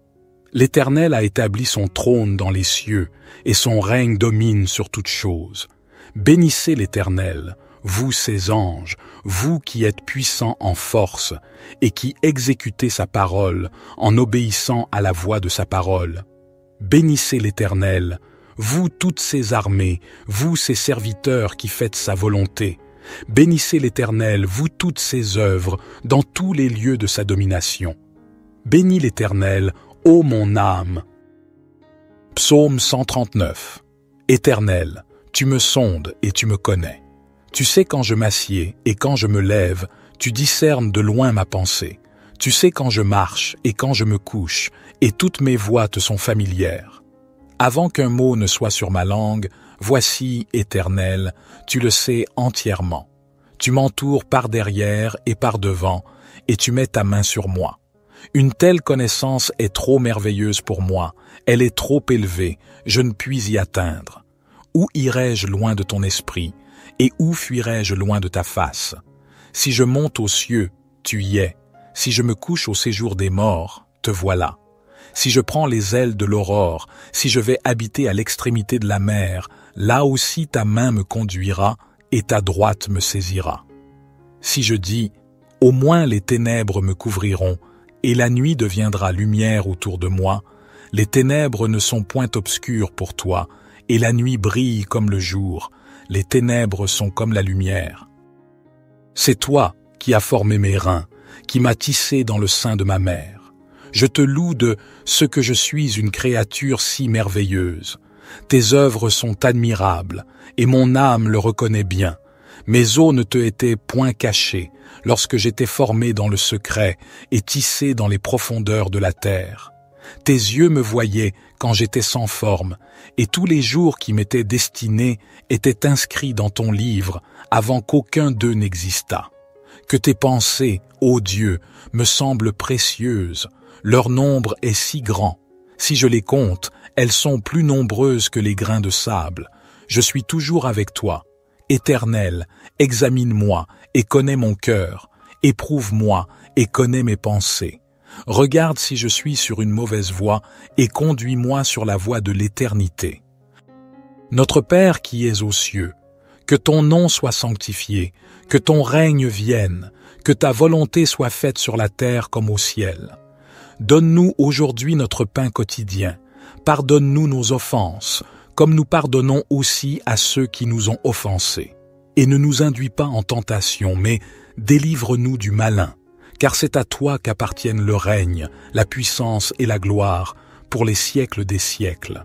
L'Éternel a établi son trône dans les cieux, et son règne domine sur toutes choses. Bénissez l'Éternel, vous ses anges, vous qui êtes puissants en force, et qui exécutez sa parole en obéissant à la voix de sa parole. Bénissez l'Éternel, vous toutes ses armées, vous ses serviteurs qui faites sa volonté. Bénissez l'Éternel, vous toutes ses œuvres, dans tous les lieux de sa domination. Bénis l'Éternel, ô mon âme. Psaume 139. Éternel, tu me sondes et tu me connais. Tu sais quand je m'assieds et quand je me lève, tu discernes de loin ma pensée. Tu sais quand je marche et quand je me couche, et toutes mes voies te sont familières. Avant qu'un mot ne soit sur ma langue, voici, Éternel, tu le sais entièrement. Tu m'entoures par derrière et par devant, et tu mets ta main sur moi. Une telle connaissance est trop merveilleuse pour moi, elle est trop élevée, je ne puis y atteindre. Où irai-je loin de ton esprit, et où fuirai-je loin de ta face? Si je monte aux cieux, tu y es. Si je me couche au séjour des morts, te voilà. Si je prends les ailes de l'aurore, si je vais habiter à l'extrémité de la mer, là aussi ta main me conduira et ta droite me saisira. Si je dis, au moins les ténèbres me couvriront, et la nuit deviendra lumière autour de moi, les ténèbres ne sont point obscures pour toi, et la nuit brille comme le jour, les ténèbres sont comme la lumière. C'est toi qui as formé mes reins, qui m'as tissé dans le sein de ma mère. Je te loue de ce que je suis une créature si merveilleuse. Tes œuvres sont admirables, et mon âme le reconnaît bien. Mes os ne te étaient point cachés lorsque j'étais formé dans le secret et tissé dans les profondeurs de la terre. Tes yeux me voyaient quand j'étais sans forme, et tous les jours qui m'étaient destinés étaient inscrits dans ton livre avant qu'aucun d'eux n'existât. Que tes pensées, ô Dieu, me semblent précieuses, leur nombre est si grand. Si je les compte, elles sont plus nombreuses que les grains de sable. Je suis toujours avec toi. Éternel, examine-moi et connais mon cœur. Éprouve-moi et connais mes pensées. Regarde si je suis sur une mauvaise voie et conduis-moi sur la voie de l'éternité. Notre Père qui es aux cieux, que ton nom soit sanctifié, que ton règne vienne, que ta volonté soit faite sur la terre comme au ciel. Donne-nous aujourd'hui notre pain quotidien. Pardonne-nous nos offenses, comme nous pardonnons aussi à ceux qui nous ont offensés. Et ne nous induis pas en tentation, mais délivre-nous du malin, car c'est à toi qu'appartiennent le règne, la puissance et la gloire, pour les siècles des siècles.